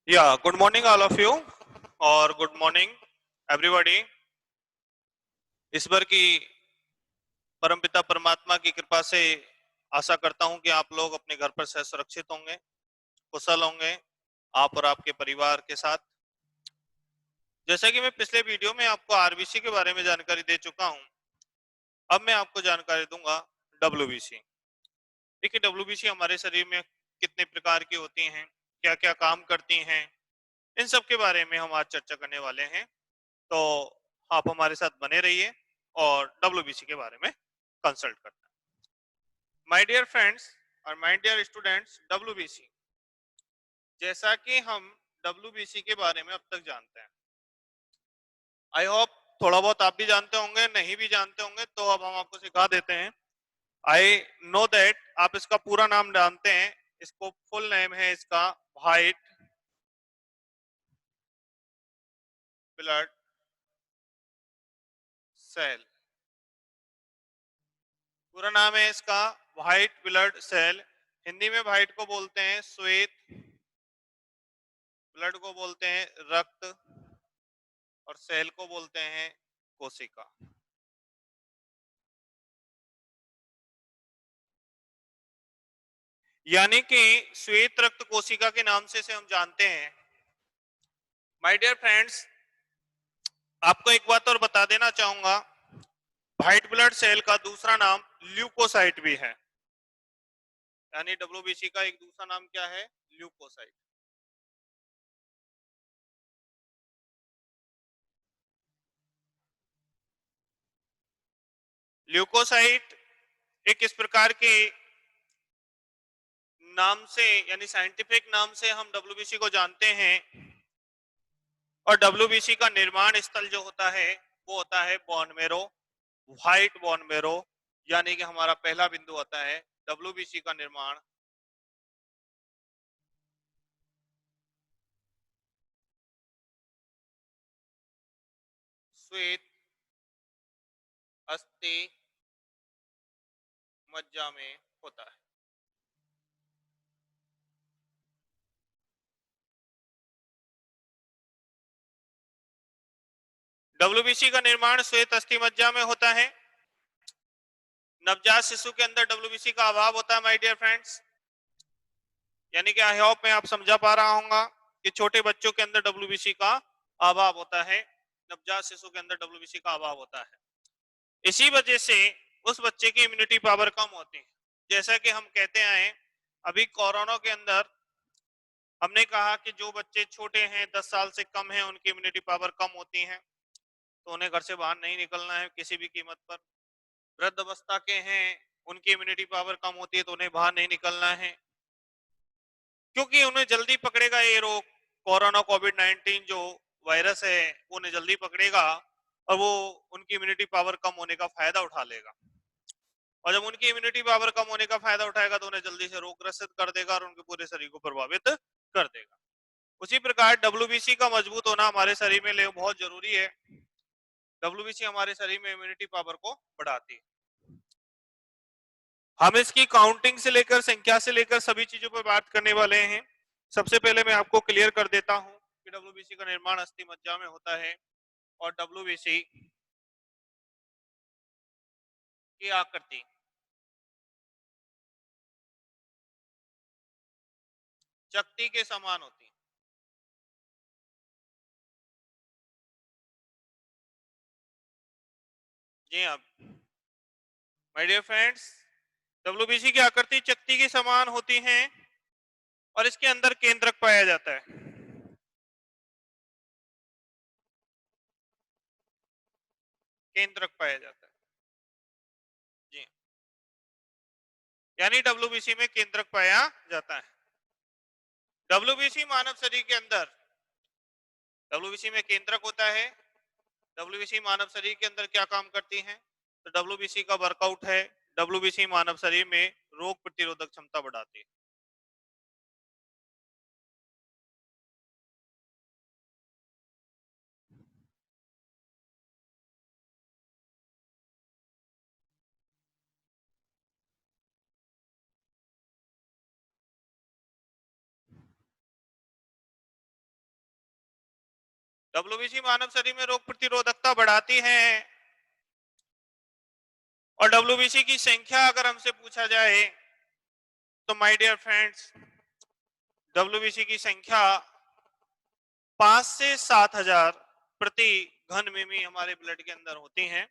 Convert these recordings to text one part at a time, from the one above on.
Yeah, good morning all of you और good morning everybody. इस बार की परमपिता परमात्मा की कृपा से आशा करता हूं कि आप लोग अपने घर पर सुरक्षित होंगे, कुशल होंगे, आप और आपके परिवार के साथ। जैसा कि मैं पिछले वीडियो में आपको आरबीसी के बारे में जानकारी दे चुका हूं, अब मैं आपको जानकारी दूंगा डब्ल्यूबीसी। देखिए, डब्ल्यूबीसी हमारे शरीर में कितने प्रकार की होती हैं, क्या क्या काम करती हैं, इन सब के बारे में हम आज चर्चा करने वाले हैं। तो आप हमारे साथ बने रहिए और डब्ल्यूबीसी के बारे में कंसल्ट करते हैं। माय डियर फ्रेंड्स और माय डियर स्टूडेंट्स, डब्ल्यूबीसी, जैसा कि हम डब्ल्यूबीसी के बारे में अब तक जानते हैं, आई होप थोड़ा बहुत आप भी जानते होंगे, नहीं भी जानते होंगे तो अब हम आपको सिखा देते हैं। आई नो दैट आप इसका पूरा नाम जानते हैं, इसको फुल नेम है इसका व्हाइट ब्लड सेल। पूरा नाम है इसका व्हाइट ब्लड सेल। हिंदी में व्हाइट को बोलते हैं श्वेत, ब्लड को बोलते हैं रक्त, और सेल को बोलते हैं कोशिका। यानी कि श्वेत रक्त कोशिका के नाम से हम जानते हैं। माय डियर फ्रेंड्स, आपको एक बात और बता देना चाहूंगा, व्हाइट ब्लड सेल का दूसरा नाम ल्यूकोसाइट भी है। यानी डब्ल्यूबीसी का एक दूसरा नाम क्या है? ल्यूकोसाइट। ल्यूकोसाइट एक इस प्रकार के नाम से, यानी साइंटिफिक नाम से हम डब्ल्यूबीसी को जानते हैं। और डब्ल्यूबीसी का निर्माण स्थल जो होता है वो होता है bone marrow, white bone marrow. यानी कि हमारा पहला बिंदु होता है डब्ल्यूबीसी का निर्माण श्वेत अस्थि मज्जा में होता है। डब्ल्यूबीसी का निर्माण श्वेत अस्थि मज्जा में होता है। नवजात शिशु के अंदर डब्ल्यूबीसी का अभाव होता है माय डियर फ्रेंड्स। यानी कि आई होप मैं आप समझा पा रहा हूंगा कि छोटे बच्चों के अंदर डब्ल्यूबीसी का अभाव होता है, नवजात शिशु के अंदर डब्ल्यूबीसी का अभाव होता है। इसी वजह से उस बच्चे की इम्यूनिटी पावर कम होती है। जैसा कि हम कहते आए, अभी कोरोना के अंदर हमने कहा कि जो बच्चे छोटे हैं, 10 साल से कम हैं, उनकी इम्यूनिटी पावर कम होती है, तो उन्हें घर से बाहर नहीं निकलना है किसी भी कीमत पर। वृद्ध अवस्था के हैं, उनकी इम्यूनिटी पावर कम होती है, तो उन्हें बाहर नहीं निकलना है, क्योंकि उन्हें जल्दी पकड़ेगा ये रोग। कोरोना कोविड-19 जो वायरस है वो उन्हें जल्दी पकड़ेगा और वो उनकी इम्यूनिटी पावर कम होने का फायदा उठा लेगा। और जब उनकी इम्यूनिटी पावर कम होने का फायदा उठाएगा तो उन्हें जल्दी से रोग ग्रसित कर देगा और उनके पूरे शरीर को प्रभावित कर देगा। उसी प्रकार डब्ल्यूबीसी का मजबूत होना हमारे शरीर में बहुत जरूरी है। डब्ल्यूबीसी हमारे शरीर में इम्यूनिटी पावर को बढ़ाती है। हम इसकी काउंटिंग से लेकर, संख्या से लेकर सभी चीजों पर बात करने वाले हैं। सबसे पहले मैं आपको क्लियर कर देता हूं कि डब्ल्यूबीसी का निर्माण अस्थि मज्जा में होता है और डब्ल्यूबीसी की आकृति चकती के समान होती है। जी हाँ माय डियर फ्रेंड्स, डब्ल्यूबीसी की आकृति चकती के समान होती है और इसके अंदर केंद्रक पाया जाता है। केंद्रक पाया जाता है। जी, यानी डब्ल्यूबीसी में केंद्रक पाया जाता है। डब्ल्यूबीसी मानव शरीर के अंदर, डब्ल्यूबीसी में केंद्रक होता है। डब्ल्यूबीसी मानव शरीर के अंदर क्या काम करती है? तो डब्ल्यूबीसी का वर्कआउट है, डब्ल्यूबीसी मानव शरीर में रोग प्रतिरोधक क्षमता बढ़ाती है। डब्ल्यूबीसी मानव शरीर में रोग प्रतिरोधकता बढ़ाती है। और डब्ल्यूबीसी की संख्या अगर हमसे पूछा जाए तो माय डियर फ्रेंड्स, डब्ल्यूबीसी की संख्या 5 से 7,000 प्रति घन मिमी हमारे ब्लड के अंदर होती हैं।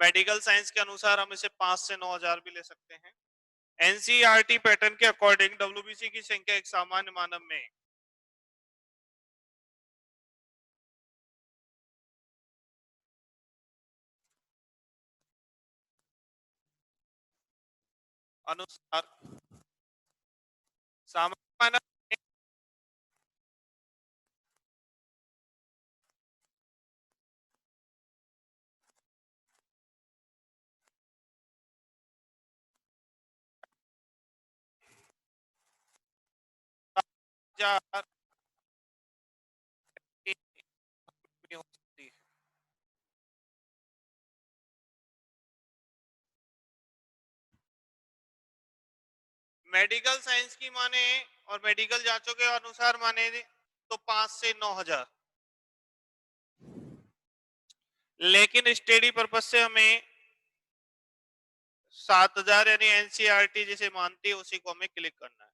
मेडिकल साइंस के अनुसार हम इसे 5 से 9,000 भी ले सकते हैं। एनसीईआरटी पैटर्न के अकॉर्डिंग डब्ल्यूबीसी की संख्या एक सामान्य मानव में अनुसार सामान्य मानव में हजार हो सकती है। मेडिकल साइंस की माने और मेडिकल जांचों के अनुसार माने तो 5 से 9,000, लेकिन स्टडी पर्पज से हमें 7,000 यानी एनसीईआरटी जिसे मानती है उसी को हमें क्लिक करना है।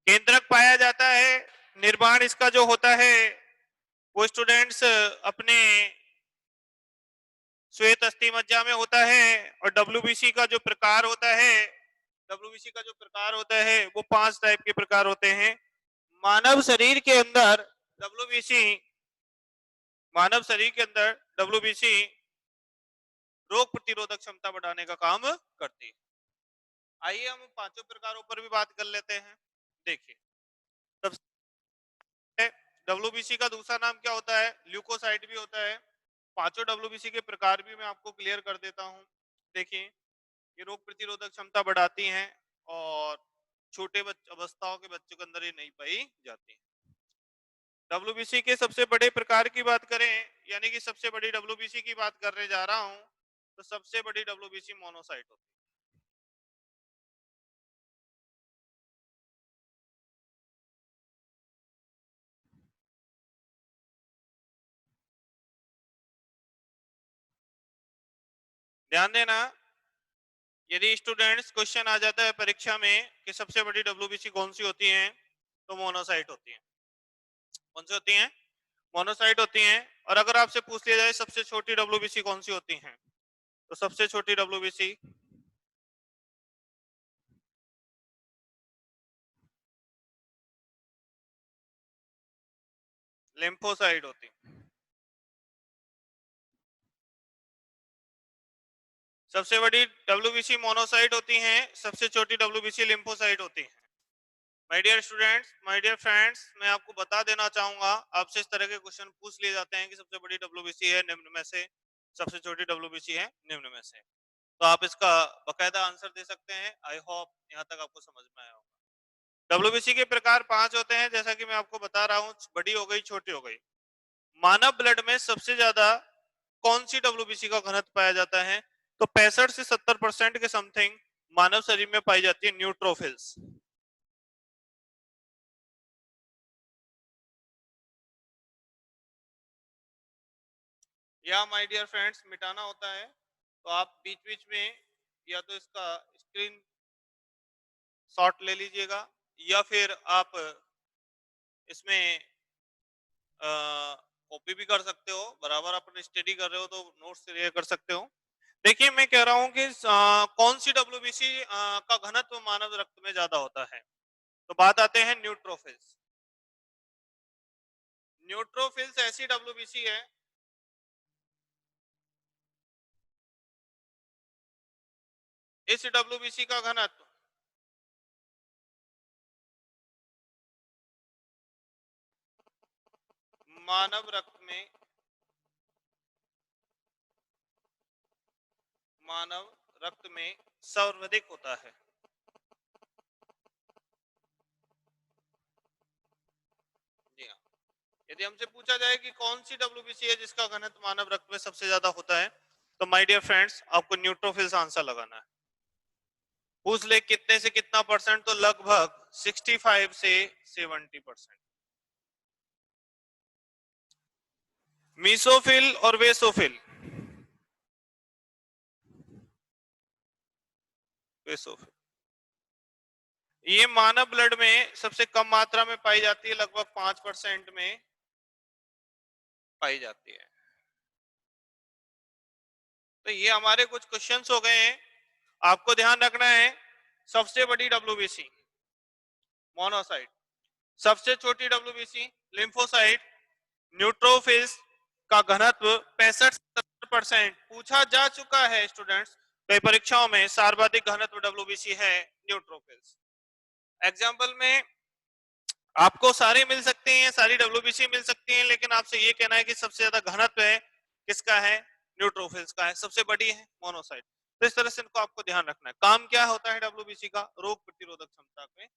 केंद्रक पाया जाता है, निर्माण इसका जो होता है वो स्टूडेंट्स अपने श्वेत अस्थि मज्जा में होता है। और डब्ल्यूबीसी का जो प्रकार होता है, डब्ल्यूबीसी का जो प्रकार होता है वो 5 टाइप के प्रकार होते हैं। मानव शरीर के अंदर डब्ल्यूबीसी मानव शरीर के अंदर डब्ल्यूबीसी रोग प्रतिरोधक क्षमता बढ़ाने का काम करती है। आइए हम पांचों प्रकारों पर भी बात कर लेते हैं। देखिए, सबसे डब्ल्यूबीसी का दूसरा नाम क्या होता है? ल्यूकोसाइट भी होता है। पांचों डब्ल्यूबीसी के प्रकार भी मैं आपको क्लियर कर देता हूं। देखिए, ये रोग प्रतिरोधक क्षमता बढ़ाती हैं और छोटे अवस्थाओं के बच्चों के अंदर ये नहीं पाई जाती। डब्ल्यूबीसी के सबसे बड़े प्रकार की बात करें, यानी कि सबसे बड़ी डब्ल्यूबीसी की बात करने जा रहा हूं, तो सबसे बड़ी डब्ल्यूबीसी मोनोसाइट होती है। ध्यान देना, यदि स्टूडेंट्स क्वेश्चन आ जाता है परीक्षा में कि सबसे बड़ी डब्ल्यूबीसी कौन सी होती है, तो मोनोसाइट होती है। कौन सी होती है? मोनोसाइट होती हैं। और अगर आपसे पूछ लिया जाए सबसे छोटी डब्ल्यूबीसी कौन सी होती है, तो सबसे छोटी डब्ल्यूबीसी लिम्फोसाइट होती है। सबसे बड़ी डब्ल्यूबीसी मोनोसाइट होती हैं, सबसे छोटी डब्ल्यूबीसी लिम्फोसाइट होती है। My dear students, my dear friends, मैं आपको बता देना चाहूंगा, आपसे इस तरह के क्वेश्चन पूछ लिए जाते हैं कि सबसे बड़ी डब्ल्यूबीसी है निम्न में से, सबसे छोटी डब्ल्यूबीसी है निम्न में से, तो आप इसका बकायदा आंसर दे सकते हैं। आई होप यहाँ तक आपको समझ में आया होगा। डब्ल्यूबीसी के प्रकार 5 होते हैं, जैसा कि मैं आपको बता रहा हूँ। बड़ी हो गई, छोटी हो गई। मानव ब्लड में सबसे ज्यादा कौन सी डब्ल्यूबीसी का घनत्व पाया जाता है? तो 65 से 70% के समथिंग मानव शरीर में पाई जाती है न्यूट्रोफिल्स। या माय डियर फ्रेंड्स, मिटाना होता है तो आप बीच बीच में या तो इसका स्क्रीन शॉट ले लीजिएगा, या फिर आप इसमें कॉपी भी कर सकते हो। बराबर अपने स्टडी कर रहे हो तो नोट्स क्लियर कर सकते हो। देखिए, मैं कह रहा हूं कि कौन सी डब्ल्यूबीसी का घनत्व मानव रक्त में ज्यादा होता है, तो बात आते हैं न्यूट्रोफिल्स। न्यूट्रोफिल्स ऐसी डब्ल्यूबीसी है, इस डब्ल्यूबीसी का घनत्व मानव रक्त में मानव रक्त में सर्वाधिक होता है। जी हाँ, यदि हमसे पूछा जाए कि कौन सी डब्ल्यूबीसी है जिसका घनत्व मानव रक्त में सबसे ज्यादा होता है, तो माय डियर फ्रेंड्स, आपको न्यूट्रोफिल्स आंसर लगाना है। पूछ ले कितने से कितना परसेंट, तो लगभग 65 से 70%। मीसोफिल और वेसोफिल। वेसोफिल ये मानव ब्लड में सबसे कम मात्रा में पाई जाती है, लगभग 5% में पाई जाती है। तो ये हमारे कुछ क्वेश्चंस हो गए हैं। आपको ध्यान रखना है, सबसे बड़ी डब्ल्यूबीसी मोनोसाइट, सबसे छोटी डब्ल्यूबीसी लिम्फोसाइट, न्यूट्रोफिल्स का घनत्व 65-70% पूछा जा चुका है स्टूडेंट्स कई परीक्षाओं में। सर्वाधिक घनत्व डब्ल्यूबीसी है न्यूट्रोफिल्स। एग्जाम्पल में आपको सारे मिल सकते हैं, सारी डब्ल्यूबीसी मिल सकती हैं, लेकिन आपसे ये कहना है कि सबसे ज्यादा घनत्व है किसका है, न्यूट्रोफिल्स का है, सबसे बड़ी है मोनोसाइट। तो इस तरह से इनको आपको ध्यान रखना है। काम क्या होता है डब्ल्यूबीसी का, रोग प्रतिरोधक क्षमता में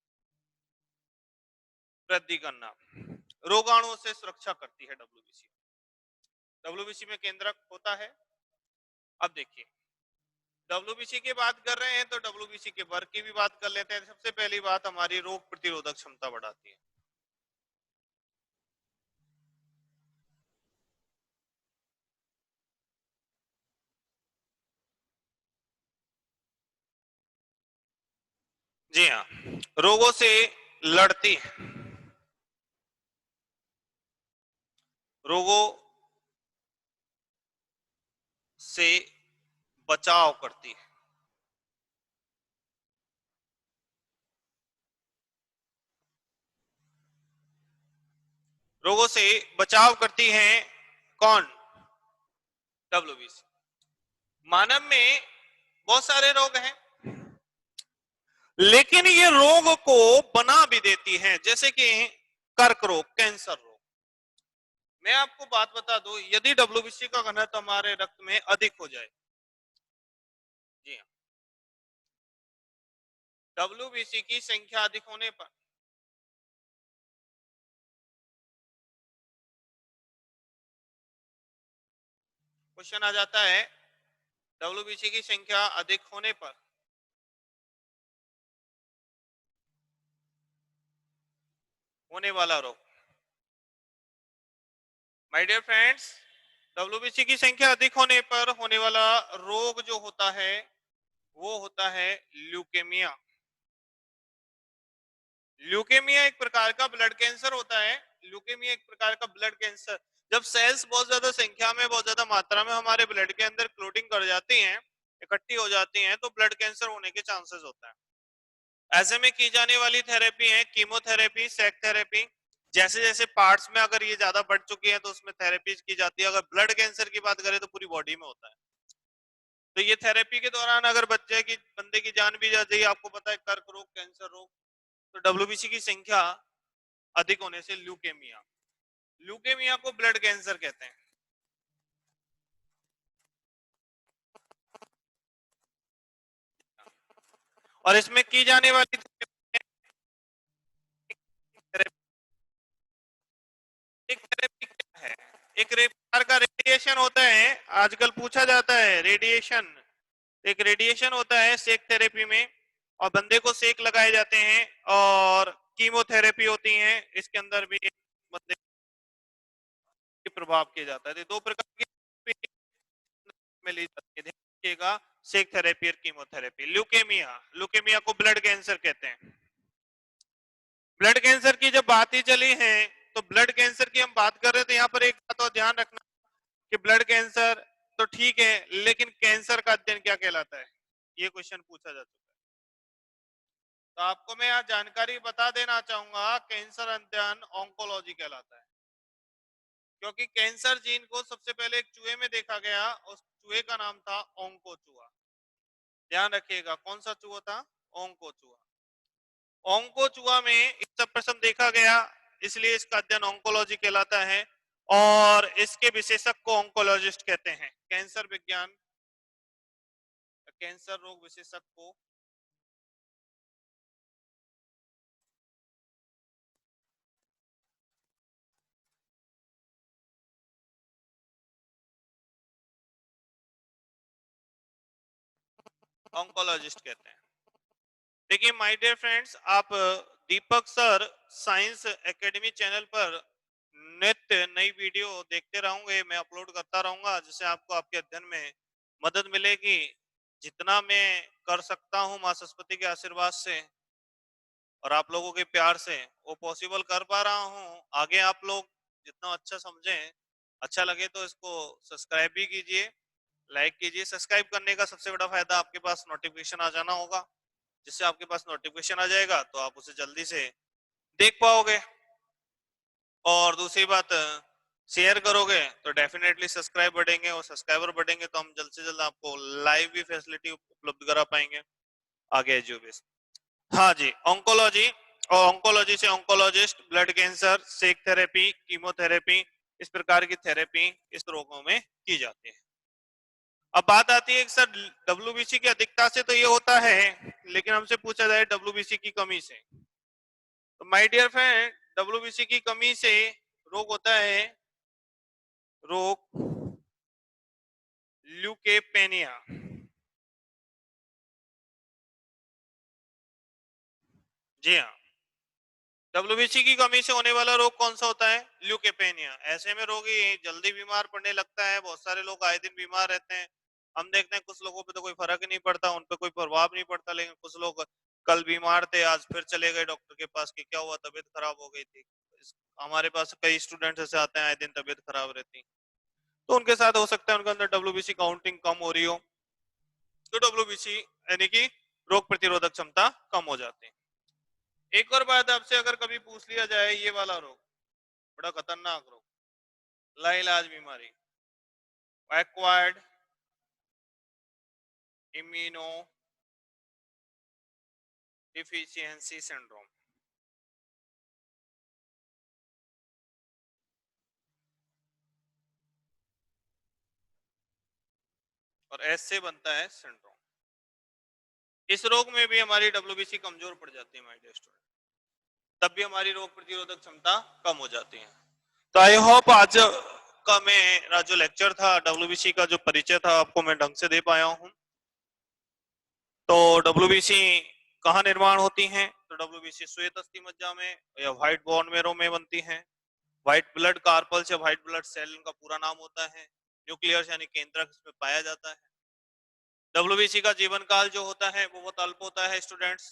वृद्धि करना, रोगाणुओं से सुरक्षा करती है डब्ल्यूबीसी। डब्ल्यूबीसी में केंद्रक होता है। अब देखिए डब्ल्यूबीसी की बात कर रहे हैं तो डब्ल्यूबीसी के वर्ग की भी बात कर लेते हैं। सबसे पहली बात हमारी रोग प्रतिरोधक क्षमता बढ़ाती है। जी हाँ, रोगों से लड़ती है, रोगों से बचाव करती है। रोगों से बचाव करती हैं कौन, डब्ल्यूबीसी। मानव में बहुत सारे रोग हैं, लेकिन ये रोग को बना भी देती हैं, जैसे कि कर्क रोग, कैंसर रोग। मैं आपको बात बता दूं, यदि डब्ल्यूबीसी का घनत्व हमारे रक्त में अधिक हो जाए, जी हाँ, डब्ल्यूबीसी की संख्या अधिक होने पर क्वेश्चन आ जाता है, डब्ल्यूबीसी की संख्या अधिक होने पर होने वाला रोग। माय डियर फ्रेंड्स, डब्ल्यूबीसी की संख्या अधिक होने पर होने वाला रोग जो होता है वो होता है ल्यूकेमिया। ल्यूकेमिया एक प्रकार का ब्लड कैंसर होता है। ल्यूकेमिया एक प्रकार का ब्लड कैंसर, जब सेल्स बहुत ज्यादा संख्या में, बहुत ज्यादा मात्रा में हमारे ब्लड के अंदर क्लोटिंग कर जाती हैं, इकट्ठी हो जाती हैं, तो ब्लड कैंसर होने के चांसेस होता है। ऐसे में की जाने वाली थेरेपी है कीमोथेरेपी, सेक थेरेपी। जैसे जैसे पार्ट्स में अगर ये ज्यादा बढ़ चुकी है तो उसमें थेरेपी की जाती है। अगर ब्लड कैंसर की बात करें तो पूरी बॉडी में होता है। तो ये थेरेपी के दौरान अगर बच्चे की, बंदे की जान भी जा जाए, आपको पता है कर्क रोग, कैंसर रोग, तो डब्ल्यूबीसी की संख्या अधिक होने से ल्यूकेमिया, ल्यूकेमिया को ब्लड कैंसर कहते हैं। और इसमें की जाने वाली एक थेरेपी क्या है, एक प्रकार का रेडिएशन होता है, आजकल पूछा जाता है रेडिएशन। एक रेडिएशन होता है सेक थेरेपी में, और बंदे को सेक लगाए जाते हैं, और कीमोथेरेपी होती है, इसके अंदर भी बंदे के प्रभाव किया जाता है। तो दो प्रकार की में ली जाती है, ध्यान रखिएगा, सेक थेरेपी और कीमोथेरेपी। ल्यूकेमिया, ल्यूकेमिया को ब्लड कैंसर कहते हैं। ब्लड कैंसर की जब बात ही चली है, तो ब्लड कैंसर की हम बात कर रहे थे, यहाँ पर एक बात और ध्यान रखना कि ब्लड कैंसर तो ठीक है, लेकिन कैंसर का अध्ययन क्या कहलाता है, ये क्वेश्चन पूछा जा चुका है। तो आपको मैं यहाँ जानकारी बता देना चाहूंगा, कैंसर अध्ययन ऑन्कोलॉजी कहलाता है, क्योंकि कैंसर जीन को सबसे पहले एक चूहे में देखा गया, उस चूहे का नाम था ओंको चूहा। ध्यान रखिएगा, कौन सा चूहा था, ओंको चूहा। ओंको चूहा में इस सब प्रश्न देखा गया, इसलिए इसका अध्ययन ऑन्कोलॉजी कहलाता है, और इसके विशेषज्ञ को ऑन्कोलॉजिस्ट कहते हैं। कैंसर विज्ञान, कैंसर रोग विशेषज्ञ को ऑन्कोलॉजिस्ट कहते हैं। देखिए माय डियर फ्रेंड्स, आप दीपक सर साइंस एकेडमी चैनल पर नित्य नई वीडियो देखते रहोगे, मैं अपलोड करता रहूंगा, जिससे आपको आपके अध्ययन में मदद मिलेगी। जितना मैं कर सकता हूँ माँ सरस्वती के आशीर्वाद से और आप लोगों के प्यार से वो पॉसिबल कर पा रहा हूँ। आगे आप लोग जितना अच्छा समझें, अच्छा लगे तो इसको सब्सक्राइब भी कीजिए, लाइक कीजिए। सब्सक्राइब करने का सबसे बड़ा फायदा आपके पास नोटिफिकेशन आ जाना होगा, जिससे आपके पास नोटिफिकेशन आ जाएगा तो आप उसे जल्दी से देख पाओगे। और दूसरी बात, शेयर करोगे तो डेफिनेटली सब्सक्राइब बढ़ेंगे, और सब्सक्राइबर बढ़ेंगे तो हम जल्द से जल्द आपको लाइव भी फैसिलिटी उपलब्ध करा पाएंगे आगे एजुबेस। हाँ जी, ऑन्कोलॉजी और ऑन्कोलॉजी से ऑन्कोलॉजिस्ट, ब्लड कैंसर, सेक थेरेपी, कीमोथेरेपी, इस प्रकार की थेरेपी इस रोगों में की जाती है। अब बात आती है कि सर डब्ल्यूबीसी की अधिकता से तो ये होता है, लेकिन हमसे पूछा जाए डब्ल्यूबीसी की कमी से, तो माय डियर फ्रेंड, डब्ल्यूबीसी की कमी से रोग होता है रोग ल्यूकेपेनिया। जी हाँ, डब्ल्यूबीसी की कमी से होने वाला रोग कौन सा होता है? ल्यूकेपेनिया। ऐसे में रोगी जल्दी बीमार पड़ने लगता है। बहुत सारे लोग आए दिन बीमार रहते हैं। हम देखते हैं कुछ लोगों पे तो कोई फर्क ही नहीं पड़ता, उन पे कोई प्रभाव नहीं पड़ता, लेकिन कुछ लोग कल बीमार थे, आज फिर चले गए डॉक्टर के पास कि क्या हुआ, तबीयत खराब हो गई थी। हमारे पास कई स्टूडेंट्स ऐसे आते हैं, आए दिन तबीयत खराब रहती, तो उनके साथ हो सकता है उनके अंदर डब्ल्यूबीसी काउंटिंग कम हो रही हो, तो डब्ल्यूबीसी यानी कि रोग प्रतिरोधक क्षमता कम हो जाती है। एक और बात आपसे अगर कभी पूछ लिया जाए, ये वाला रोग बड़ा खतरनाक रोग, लाइलाज बीमारी, एक्वायर्ड इम्यूनो डिफिशियंसी सिंड्रोम, और एस से बनता है सिंड्रोम। इस रोग में भी हमारी डब्ल्यूबीसी कमजोर पड़ जाती है माय डियर स्टूडेंट, तब भी हमारी रोग प्रतिरोधक क्षमता कम हो जाती है। तो आई होप आज का मेरा जो लेक्चर था, डब्ल्यूबीसी का जो परिचय था, आपको मैं ढंग से दे पाया हूं। तो डब्ल्यूबीसी कहाँ निर्माण होती हैं? तो डब्ल्यूबीसी श्वेत अस्थि मज्जा में या व्हाइट बोन मेरो में बनती हैं। व्हाइट ब्लड कार्पल्स या व्हाइट ब्लड सेल इनका पूरा नाम होता है। न्यूक्लियस यानी केंद्रक इसमें पाया जाता है। डब्ल्यूबीसी का जीवन काल जो होता है वो बहुत अल्प होता है स्टूडेंट्स।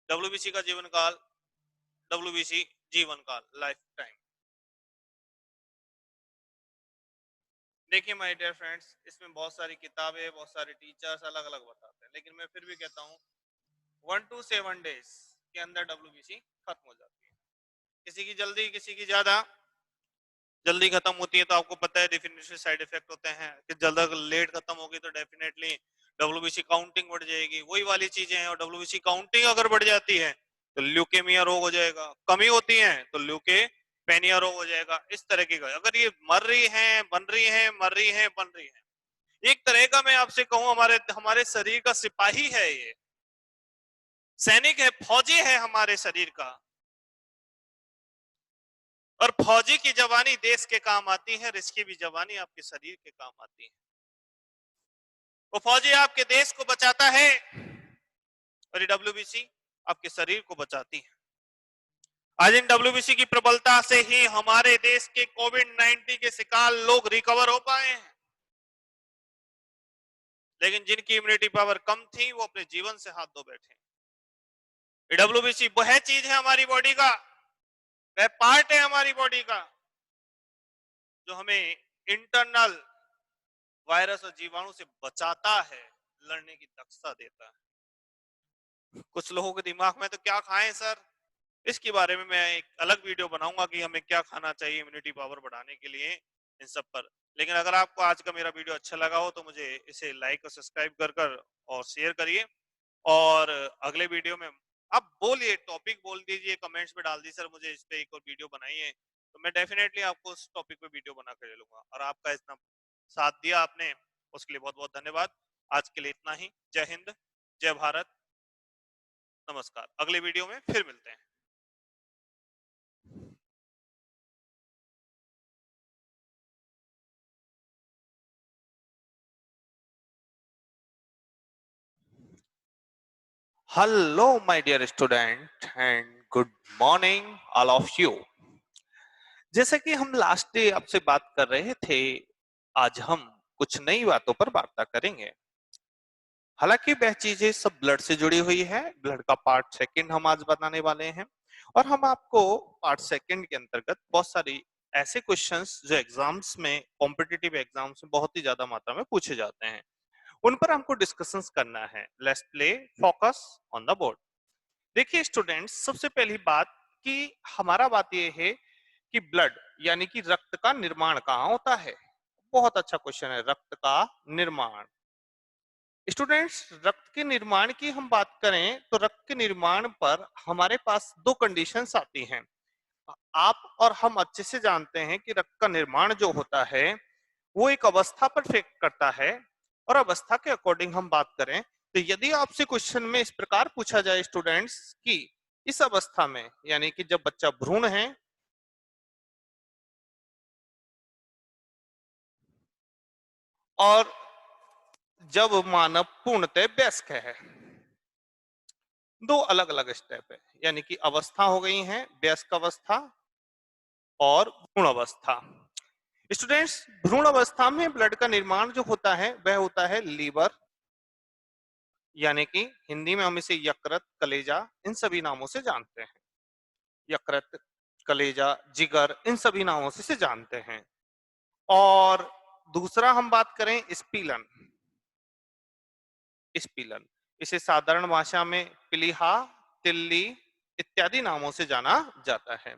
डब्ल्यूबीसी का जीवन काल, डब्ल्यूबीसी जीवन काल, लाइफ टाइम। देखिए माय डियर फ्रेंड्स, इसमें बहुत सारी किताबें, बहुत सारे टीचर्स अलग अलग बताते हैं, लेकिन मैं फिर भी कहता हूँ 1 to 7 डेज के अंदर डब्ल्यूबीसी खत्म हो जाती है। किसी की जल्दी, किसी की ज्यादा। जल्दी खत्म होती है तो आपको पता है डेफिनेटली साइड इफेक्ट होते हैं, कि जल्द लेट खत्म होगी तो डेफिनेटली डब्ल्यूबीसी काउंटिंग बढ़ जाएगी, वही वाली चीजें हैं। और डब्ल्यूबीसी काउंटिंग अगर बढ़ जाती है तो ल्यूकेमिया रोग हो जाएगा, कमी होती है तो ल्यूकेपेनिया रोग हो जाएगा। इस तरह की अगर ये मर रही है, बन रही है, मर रही है, बन रही है, एक तरह का मैं आपसे कहूं हमारे हमारे शरीर का सिपाही है ये, सैनिक है, फौजी है हमारे शरीर का। और फौजी की जवानी देश के काम आती है, और इसकी भी जवानी आपके शरीर के काम आती है। वो फौजी आपके देश को बचाता है, और ये डब्ल्यूबीसी आपके शरीर को बचाती है। आज इन डब्ल्यूबीसी की प्रबलता से ही हमारे देश के कोविड-19 के शिकार लोग रिकवर हो पाए हैं। लेकिन जिनकी इम्यूनिटी पावर कम थी वो अपने जीवन से हाथ धो बैठे। डब्ल्यूबीसी वह चीज है हमारी बॉडी का, वह पार्ट है हमारी बॉडी का, जो हमें इंटरनल वायरस और जीवाणु से बचाता है, लड़ने की दक्षता देता है। कुछ लोगों के दिमाग में तो क्या खाएं सर, इसके बारे में मैं एक अलग वीडियो बनाऊंगा कि हमें क्या खाना चाहिए इम्यूनिटी पावर बढ़ाने के लिए, इन सब पर। लेकिन अगर आपको आज का मेरा वीडियो अच्छा लगा हो तो मुझे इसे लाइक और सब्सक्राइब कर और शेयर करिए। और अगले वीडियो में आप बोलिए, टॉपिक बोल दीजिए, कमेंट्स में डाल दीजिए सर मुझे इस पे एक और वीडियो बनाइए, तो मैं डेफिनेटली आपको उस टॉपिक पे वीडियो बना कर लूंगा। और आपका इतना साथ दिया आपने, उसके लिए बहुत बहुत धन्यवाद। आज के लिए इतना ही। जय हिंद, जय भारत, नमस्कार। अगले वीडियो में फिर मिलते हैं। Hello, my dear student, and good morning, all of you. जैसे कि हम लास्ट डे आपसे बात कर रहे थे, आज हम कुछ नई बातों पर वार्ता करेंगे। हालांकि वह चीजें सब ब्लड से जुड़ी हुई है। ब्लड का पार्ट सेकंड हम आज बताने वाले हैं, और हम आपको पार्ट सेकंड के अंतर्गत बहुत सारी ऐसे क्वेश्चंस जो एग्जाम्स में, कॉम्पिटिटिव एग्जाम्स में बहुत ही ज्यादा मात्रा में पूछे जाते हैं, उन पर हमको डिस्कशंस करना है। Let's play focus on the board. देखिए स्टूडेंट्स, सबसे पहली बात कि हमारा बात यह है कि ब्लड यानी कि रक्त का निर्माण कहाँ होता है। बहुत अच्छा क्वेश्चन है, रक्त का निर्माण। स्टूडेंट्स, रक्त के निर्माण की हम बात करें तो रक्त के निर्माण पर हमारे पास दो कंडीशंस आती हैं। आप और हम अच्छे से जानते हैं कि रक्त का निर्माण जो होता है वो एक अवस्था पर इफेक्ट करता है, और अवस्था के अकॉर्डिंग हम बात करें तो यदि आपसे क्वेश्चन में इस प्रकार पूछा जाए स्टूडेंट्स कि इस अवस्था में, यानी कि जब बच्चा भ्रूण है और जब मानव पूर्णतः वयस्क है, दो अलग अलग स्टेप है। यानी कि अवस्था हो गई है वयस्क अवस्था और भ्रूण अवस्था। स्टूडेंट्स, भ्रूण अवस्था में ब्लड का निर्माण जो होता है वह होता है लीवर, यानी कि हिंदी में हम इसे यकृत, कलेजा, इन सभी नामों से जानते हैं। यकृत, कलेजा, जिगर, इन सभी नामों से इसे जानते हैं। और दूसरा हम बात करें स्पीलन। स्पीलन, इसे साधारण भाषा में प्लीहा, तिल्ली इत्यादि नामों से जाना जाता है।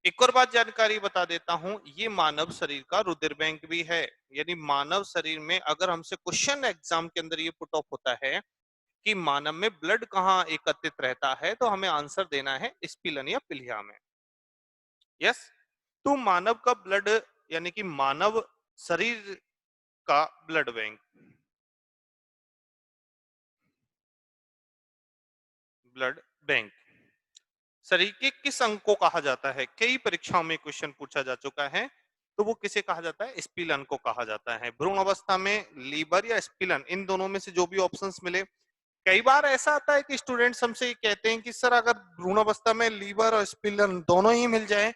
एक और बात जानकारी बता देता हूं, ये मानव शरीर का रुधिर बैंक भी है। यानी मानव शरीर में अगर हमसे क्वेश्चन एग्जाम के अंदर ये पुट ऑफ होता है कि मानव में ब्लड कहाँ एकत्रित रहता है, तो हमें आंसर देना है स्पीलन या पिलिया में। यस, तो मानव का ब्लड यानी कि मानव शरीर का ब्लड बैंक, ब्लड बैंक शरीर के किस अंग को कहा जाता है? कई परीक्षाओं में क्वेश्चन पूछा जा चुका है, तो वो किसे कहा जाता है? स्पीलन को कहा जाता है। भ्रूण अवस्था में लीवर या स्पीलन, इन दोनों में से जो भी ऑप्शंस मिले। कई बार ऐसा आता है कि स्टूडेंट्स हमसे ये कहते हैं कि सर अगर भ्रूण अवस्था में लीवर और स्पीलन दोनों ही मिल जाए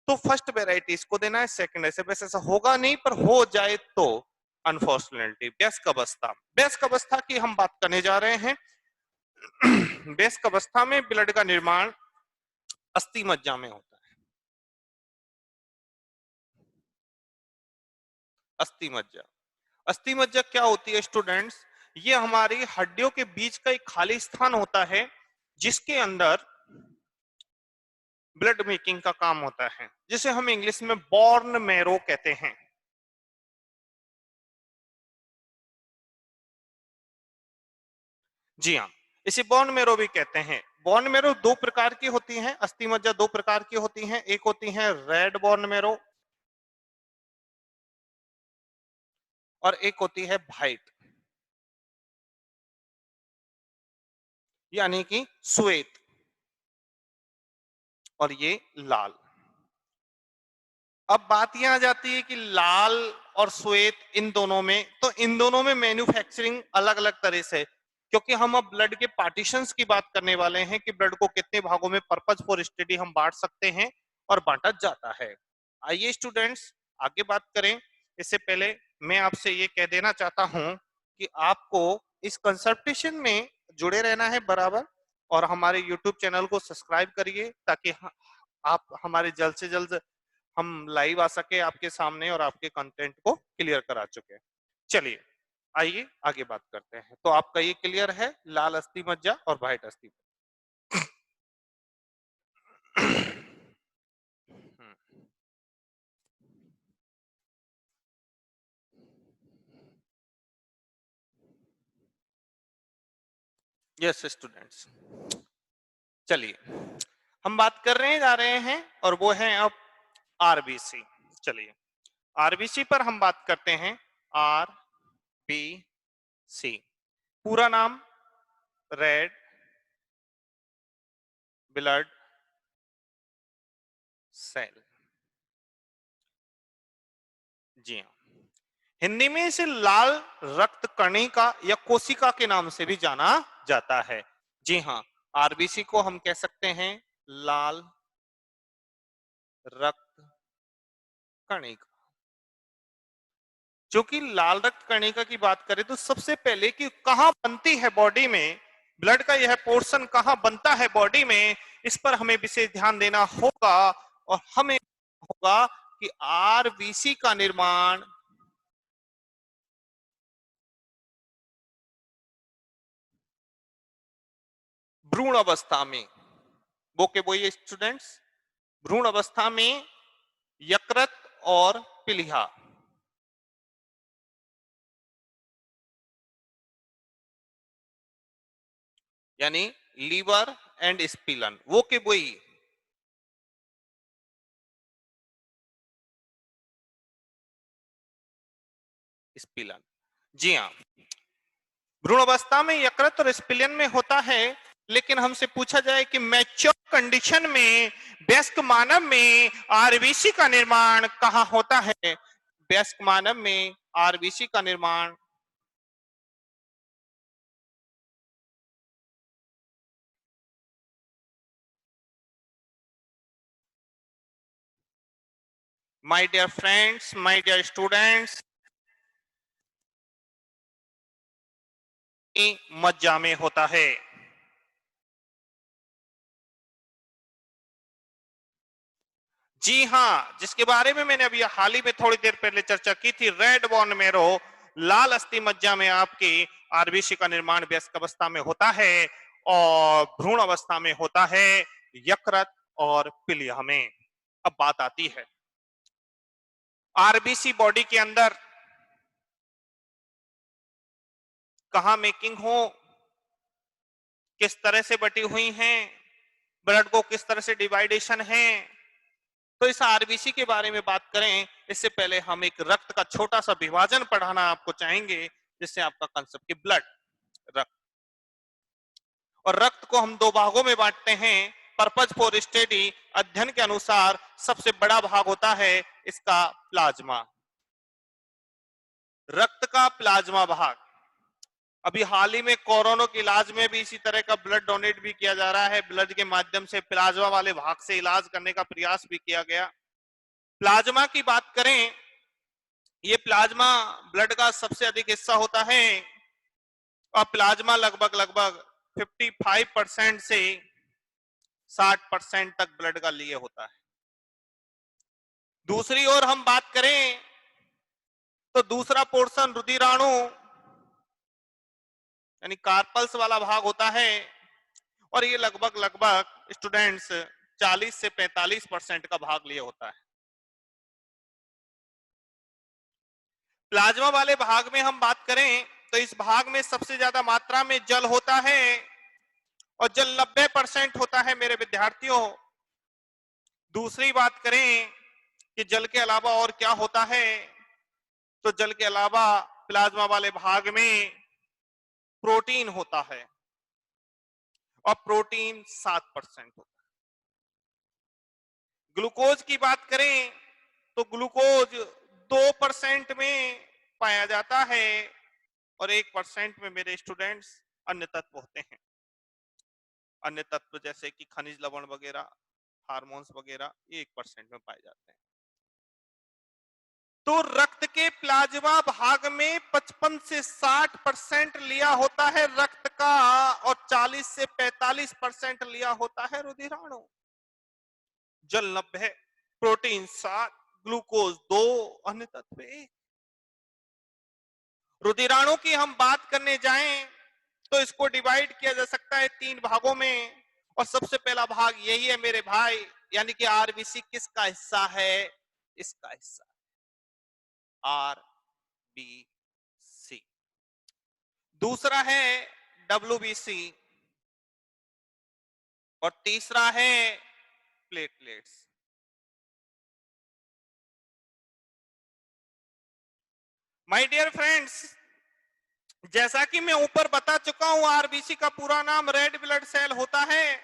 तो फर्स्ट वेराइटी इसको देना है, सेकंड ऐसे। वैसे ऐसा होगा नहीं, पर हो जाए तो अनफॉर्चुनेटली वयस्क अवस्था। वयस्क अवस्था की हम बात करने जा रहे हैं। वयस्क अवस्था में ब्लड का निर्माण अस्थि मज्जा में होता है। अस्थि मज्जा, अस्थि मज्जा क्या होती है स्टूडेंट्स? ये हमारी हड्डियों के बीच का एक खाली स्थान होता है जिसके अंदर ब्लड मेकिंग का काम होता है, जिसे हम इंग्लिश में बॉर्न मैरो कहते हैं। जी हाँ, इसे बॉर्न मैरो भी कहते हैं। बॉर्न मैरो दो प्रकार की होती हैं, अस्थि मज्जा दो प्रकार की होती हैं। एक होती है रेड बॉर्न मैरो और एक होती है व्हाइट, यानी कि श्वेत, और ये लाल। अब बात यह आ जाती है कि लाल और श्वेत, इन दोनों में, तो इन दोनों में मैन्युफैक्चरिंग अलग अलग तरह से, क्योंकि हम अब ब्लड के पार्टीशंस की बात करने वाले हैं कि ब्लड को कितने भागों में पर्पज फॉर स्टडी हम बांट सकते हैं और बांटा जाता है। आइए स्टूडेंट्स आगे बात करें। इससे पहले मैं आपसे ये कह देना चाहता हूं कि आपको इस कंसल्टेशन में जुड़े रहना है बराबर, और हमारे यूट्यूब चैनल को सब्सक्राइब करिए ताकि आप हमारे जल्द से जल्द हम लाइव आ सके आपके सामने और आपके कंटेंट को क्लियर करा चुके। चलिए आइए आगे बात करते हैं। तो आपका ये क्लियर है, लाल अस्थि मज्जा और व्हाइट अस्थि यस स्टूडेंट्स, चलिए हम बात कर रहे जा रहे हैं और वो है अब आरबीसी। चलिए आरबीसी पर हम बात करते हैं। आरबीसी पूरा नाम रेड ब्लड सेल। जी हाँ, हिंदी में इसे लाल रक्त कणिका या कोशिका के नाम से भी जाना जाता है। जी हाँ, आरबीसी को हम कह सकते हैं लाल रक्त कणिका। जो कि लाल रक्त कणिका की बात करें तो सबसे पहले कि कहां बनती है बॉडी में, ब्लड का यह पोर्शन कहां बनता है बॉडी में, इस पर हमें विशेष ध्यान देना होगा। और हमें होगा कि आरबीसी का निर्माण भ्रूण अवस्था में, वो के बोइए स्टूडेंट्स, भ्रूण अवस्था में यकृत और पिलिया, यानी लीवर एंड स्पिलन, वो के बोई स्पिलन। जी हाँ, भ्रूण अवस्था में यकृत और स्पिलियन में होता है। लेकिन हमसे पूछा जाए कि मैच्योर कंडीशन में, वयस्क मानव में आरबीसी का निर्माण कहां होता है? वयस्क मानव में आरबीसी का निर्माण my dear friends, my dear students, मज्जा में होता है। जी हां, जिसके बारे में मैंने अभी हाल ही में थोड़ी देर पहले चर्चा की थी, रेड बोन मेरो, लाल अस्थि मज्जा में आपकी आरबीसी का निर्माण वयस्क अवस्था में होता है और भ्रूण अवस्था में होता है यकृत और पिलिया में। अब बात आती है आरबीसी बॉडी के अंदर कहां मेकिंग हो, किस तरह से बटी हुई हैं, ब्लड को किस तरह से डिवाइडेशन है। तो इस आरबीसी के बारे में बात करें इससे पहले हम एक रक्त का छोटा सा विभाजन पढ़ाना आपको चाहेंगे, जिससे आपका कंसेप्ट की ब्लड, रक्त, और रक्त को हम दो भागों में बांटते हैं। पर्पज फॉर स्टडी अध्ययन के अनुसार सबसे बड़ा भाग होता है इसका प्लाज्मा, रक्त का प्लाज्मा भाग। अभी हाल ही में कोरोना के इलाज में भी इसी तरह का ब्लड डोनेट भी किया जा रहा है, ब्लड के माध्यम से प्लाज्मा वाले भाग से इलाज करने का प्रयास भी किया गया। प्लाज्मा की बात करें, ये प्लाज्मा ब्लड का सबसे अधिक हिस्सा होता है और प्लाज्मा लगभग लगभग 55% से 60% तक ब्लड का लिए होता है। दूसरी ओर हम बात करें तो दूसरा पोर्शन रुधिराणु यानी कार्पल्स वाला भाग होता है और ये लगभग लगभग स्टूडेंट्स 40 से 45% का भाग लिए होता है। प्लाज्मा वाले भाग में हम बात करें तो इस भाग में सबसे ज्यादा मात्रा में जल होता है और जल 90% होता है मेरे विद्यार्थियों। दूसरी बात करें कि जल के अलावा और क्या होता है, तो जल के अलावा प्लाज्मा वाले भाग में प्रोटीन होता है और प्रोटीन 7% होता है। ग्लूकोज की बात करें तो ग्लूकोज 2% में पाया जाता है और 1% में मेरे स्टूडेंट्स अन्य तत्व होते हैं। अन्य तत्व जैसे कि खनिज लवण वगैरह, हार्मोन्स वगैरह, ये 1% में पाए जाते हैं। तो रक्त के प्लाज्मा भाग में 55 से 60% लिया होता है रक्त का और 40 से 45% लिया होता है रुधिराणु। जल 90, प्रोटीन 7, ग्लूकोज 2, अन्य तत्व 1। रुधिराणु की हम बात करने जाएं तो इसको डिवाइड किया जा सकता है 3 भागों में और सबसे पहला भाग यही है मेरे भाई, यानी कि आरबीसी किसका हिस्सा है? इसका हिस्सा, आरबीसी। दूसरा है डब्ल्यूबीसी और तीसरा है प्लेटलेट्स। माय डियर फ्रेंड्स, जैसा कि मैं ऊपर बता चुका हूं आरबीसी का पूरा नाम रेड ब्लड सेल होता है,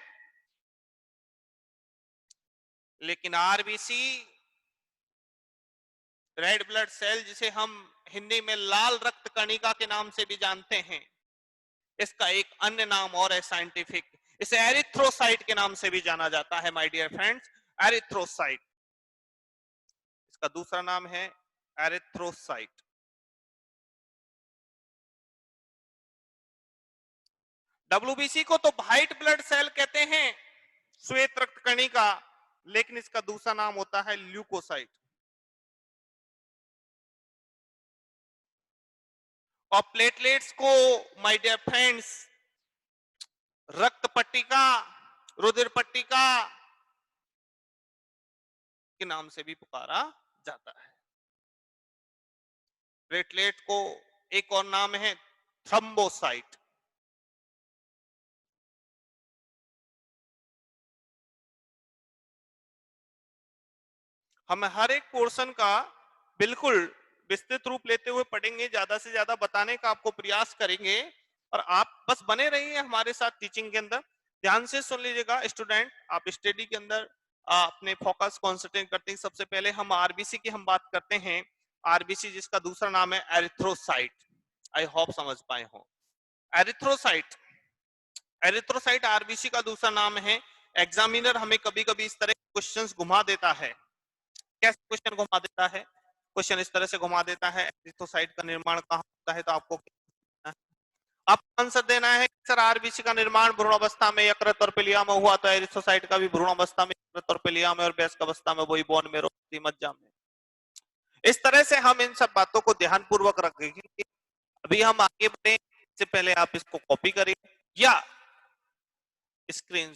लेकिन आरबीसी, रेड ब्लड सेल, जिसे हम हिंदी में लाल रक्त कणिका के नाम से भी जानते हैं, इसका एक अन्य नाम और है साइंटिफिक, इसे एरिथ्रोसाइट के नाम से भी जाना जाता है माय डियर फ्रेंड्स, एरिथ्रोसाइट। इसका दूसरा नाम है एरिथ्रोसाइट। डब्ल्यूबीसी को तो व्हाइट ब्लड सेल कहते हैं, श्वेत रक्त कणिका, लेकिन इसका दूसरा नाम होता है ल्यूकोसाइट। और प्लेटलेट्स को माय डियर फ्रेंड्स रक्त पट्टिका, रुधिर पट्टिका के नाम से भी पुकारा जाता है। प्लेटलेट को एक और नाम है थ्रोम्बोसाइट। हम हर एक पोर्शन का बिल्कुल विस्तृत रूप लेते हुए पढ़ेंगे, ज्यादा से ज्यादा बताने का आपको प्रयास करेंगे, और आप बस बने रहिए हमारे साथ टीचिंग के अंदर। ध्यान से सुन लीजिएगा स्टूडेंट, आप स्टडी के अंदर अपने फोकस कॉन्सेंट्रेट करते हैं। सबसे पहले हम आरबीसी की हम बात करते हैं। आरबीसी जिसका दूसरा नाम है एरिथ्रोसाइट। आई होप समझ पाए हो। एरिथ्रोसाइट, एरिथ्रोसाइट आरबीसी का दूसरा नाम है। एग्जामिनर हमें कभी कभी इस तरह क्वेश्चंस घुमा देता है। कैसे क्वेश्चन घुमा देता है? क्वेश्चन इस तरह से घुमा देता है, एरिथ्रोसाइट का निर्माण कहाँ होता है, तो आपको आपको आंसर देना है सर आरबीसी का निर्माण भ्रूण अवस्था में यकृत और पिलिया में हुआ, तो एरिथ्रोसाइट का भी भ्रूण अवस्था में यकृत और पिलिया में, और वयस्क अवस्था में वही बोन मेरो मज्जा में। इस तरह से हम इन सब बातों को ध्यान पूर्वक रखेंगे। अभी हम आगे बढ़े इससे पहले आप इसको कॉपी करें या स्क्रीन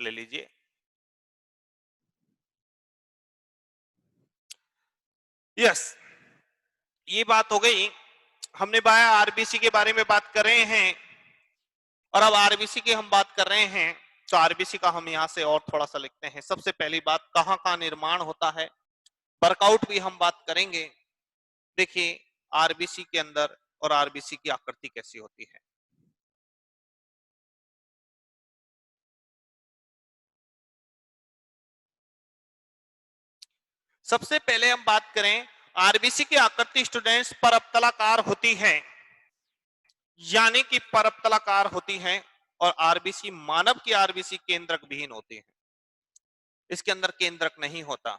ले लीजिए। यस, ये बात हो गई। हमने बाया आरबीसी के बारे में बात कर रहे हैं, और अब आरबीसी की हम बात कर रहे हैं, तो आरबीसी का हम यहां से और थोड़ा सा लिखते हैं। सबसे पहली बात, कहां का निर्माण होता है, वर्कआउट भी हम बात करेंगे। देखिए आरबीसी के अंदर और आरबीसी की आकृति कैसी होती है। सबसे पहले हम बात करें, आरबीसी की आकृति स्टूडेंट्स परप्तलाकार होती है, यानी कि परप्तलाकार होती है। और आरबीसी, मानव की आरबीसी केंद्रक विहीन होती है, इसके अंदर केंद्रक नहीं होता।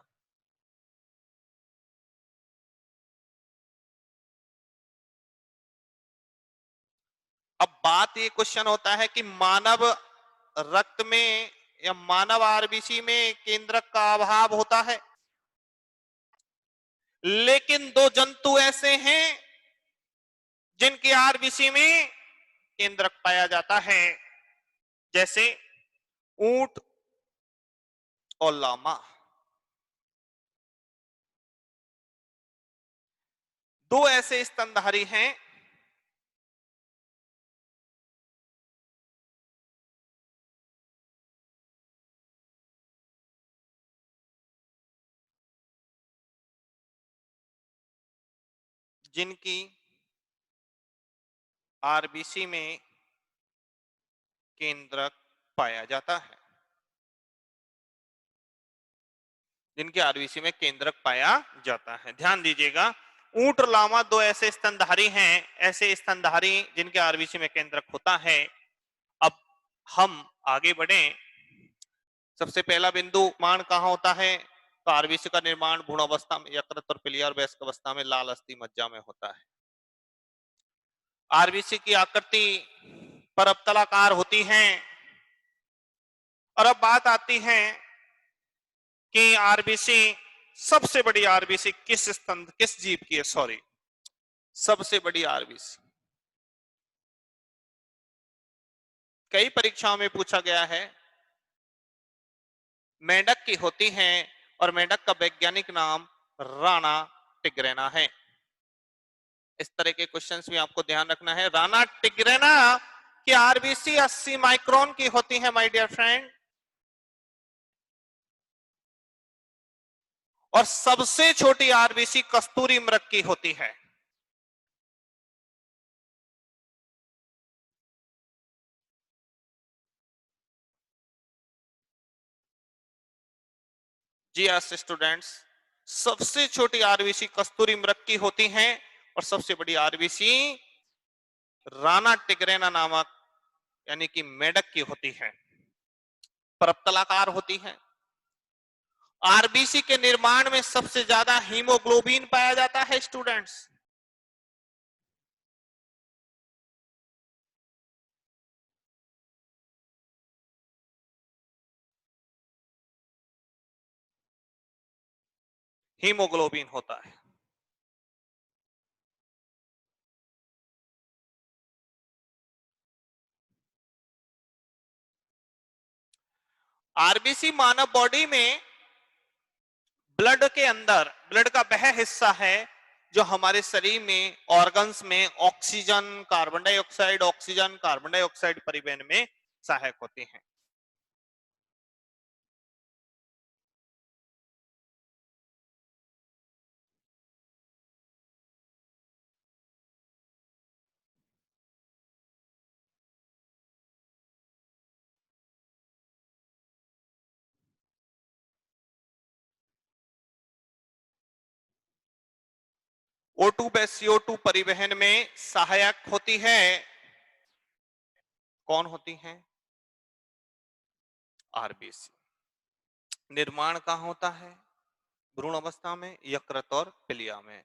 अब बात ये क्वेश्चन होता है कि मानव रक्त में या मानव आरबीसी में केंद्रक का अभाव होता है, लेकिन दो जंतु ऐसे हैं जिनके आरबीसी में केंद्रक पाया जाता है, जैसे ऊंट और लामा। दो ऐसे स्तनधारी हैं जिनकी आरबीसी में केंद्रक पाया जाता है, जिनके आरबीसी में केंद्रक पाया जाता है। ध्यान दीजिएगा, ऊंट और लामा दो ऐसे स्तनधारी हैं, ऐसे स्तनधारी जिनके आरबीसी में केंद्रक होता है। अब हम आगे बढ़े। सबसे पहला बिंदु, मान कहाँ होता है, तो आरबीसी का निर्माण भ्रूण अवस्था में यकृत और पिलिया और वयस्क अवस्था में लाल अस्थि मज्जा में होता है। आरबीसी की आकृति परप्तलाकार होती है। और अब बात आती है कि आरबीसी, सबसे बड़ी आरबीसी किस स्तन, किस जीव की है, सॉरी, सबसे बड़ी आरबीसी कई परीक्षाओं में पूछा गया है, मेंढक की होती है, और मेंढक का वैज्ञानिक नाम राणा टिग्रेना है। इस तरह के क्वेश्चंस भी आपको ध्यान रखना है। राणा टिग्रेना की आरबीसी 80 माइक्रोन की होती है माय डियर फ्रेंड, और सबसे छोटी आरबीसी कस्तूरी मृग की होती है। जी एस स्टूडेंट्स, सबसे छोटी आरबीसी कस्तूरी मृग की होती है, और सबसे बड़ी आरबीसी राणा टिग्रेना नामक यानी कि मेढक की होती है, परप्तलाकार होती है। आरबीसी के निर्माण में सबसे ज्यादा हीमोग्लोबिन पाया जाता है स्टूडेंट्स। हीमोग्लोबिन होता है। आरबीसी मानव बॉडी में ब्लड के अंदर, ब्लड का वह हिस्सा है जो हमारे शरीर में ऑर्गन्स में oxygen carbon dioxide, oxygen carbon dioxide परिवहन में सहायक होते हैं। O2 व CO2 परिवहन में सहायक होती है। कौन होती हैं? आरबीसी। निर्माण कहां होता है? भ्रूण अवस्था में, यकृत और पिलिया में।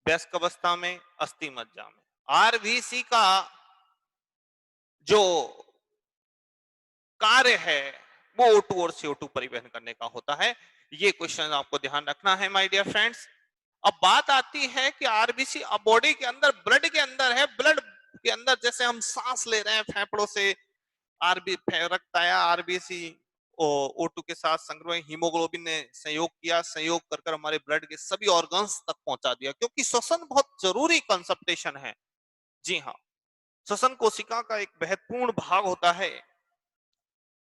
वयस्क अवस्था में अस्थि मज्जा में। आरबीसी का जो कार्य है वो O2 और CO2 परिवहन करने का होता है। ये क्वेश्चन आपको ध्यान रखना है माय डियर फ्रेंड्स। अब बात आती है कि आरबीसी बॉडी के अंदर, ब्लड के अंदर है। ब्लड के अंदर जैसे हम सांस ले रहे हैं फेफड़ों से, रक्त आया, आरबीसी O2 के साथ संग्रह हीमोग्लोबिन ने संयोग किया, संयोग कर कर हमारे ब्लड के सभी ऑर्गन्स तक पहुंचा दिया, क्योंकि श्वसन बहुत जरूरी कंसंट्रेशन है। जी हाँ, श्वसन कोशिका का एक महत्वपूर्ण भाग होता है।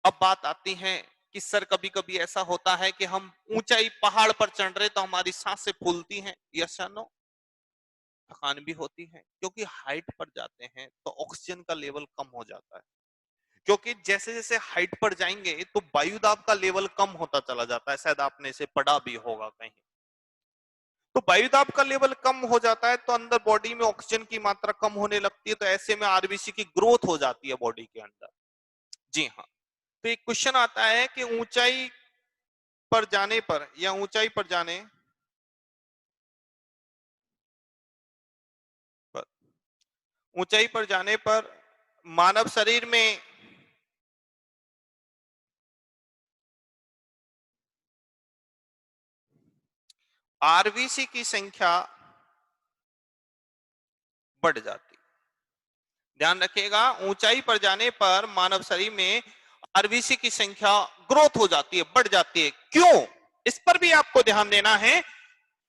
अब बात आती है कि सर कभी कभी ऐसा होता है कि हम ऊंचाई पहाड़ पर चढ़ रहे तो हमारी सांसें फूलती हैं, यस या नो? थकान भी होती है, क्योंकि हाइट पर जाते हैं तो ऑक्सीजन का लेवल कम हो जाता है। क्योंकि जैसे जैसे हाइट पर जाएंगे तो वायुदाब का लेवल कम होता चला जाता है, शायद आपने इसे पढ़ा भी होगा कहीं। तो वायुदाब का लेवल कम हो जाता है तो अंदर बॉडी में ऑक्सीजन की मात्रा कम होने लगती है, तो ऐसे में आरबीसी की ग्रोथ हो जाती है बॉडी के अंदर। जी हाँ, तो एक क्वेश्चन आता है कि ऊंचाई पर जाने पर या ऊंचाई पर जाने पर, ऊंचाई पर जाने पर मानव शरीर में आरबीसी की संख्या बढ़ जाती। ध्यान रखिएगा, ऊंचाई पर जाने पर मानव शरीर में आरबीसी की संख्या ग्रोथ हो जाती है, बढ़ जाती है। क्यों? इस पर भी आपको ध्यान देना है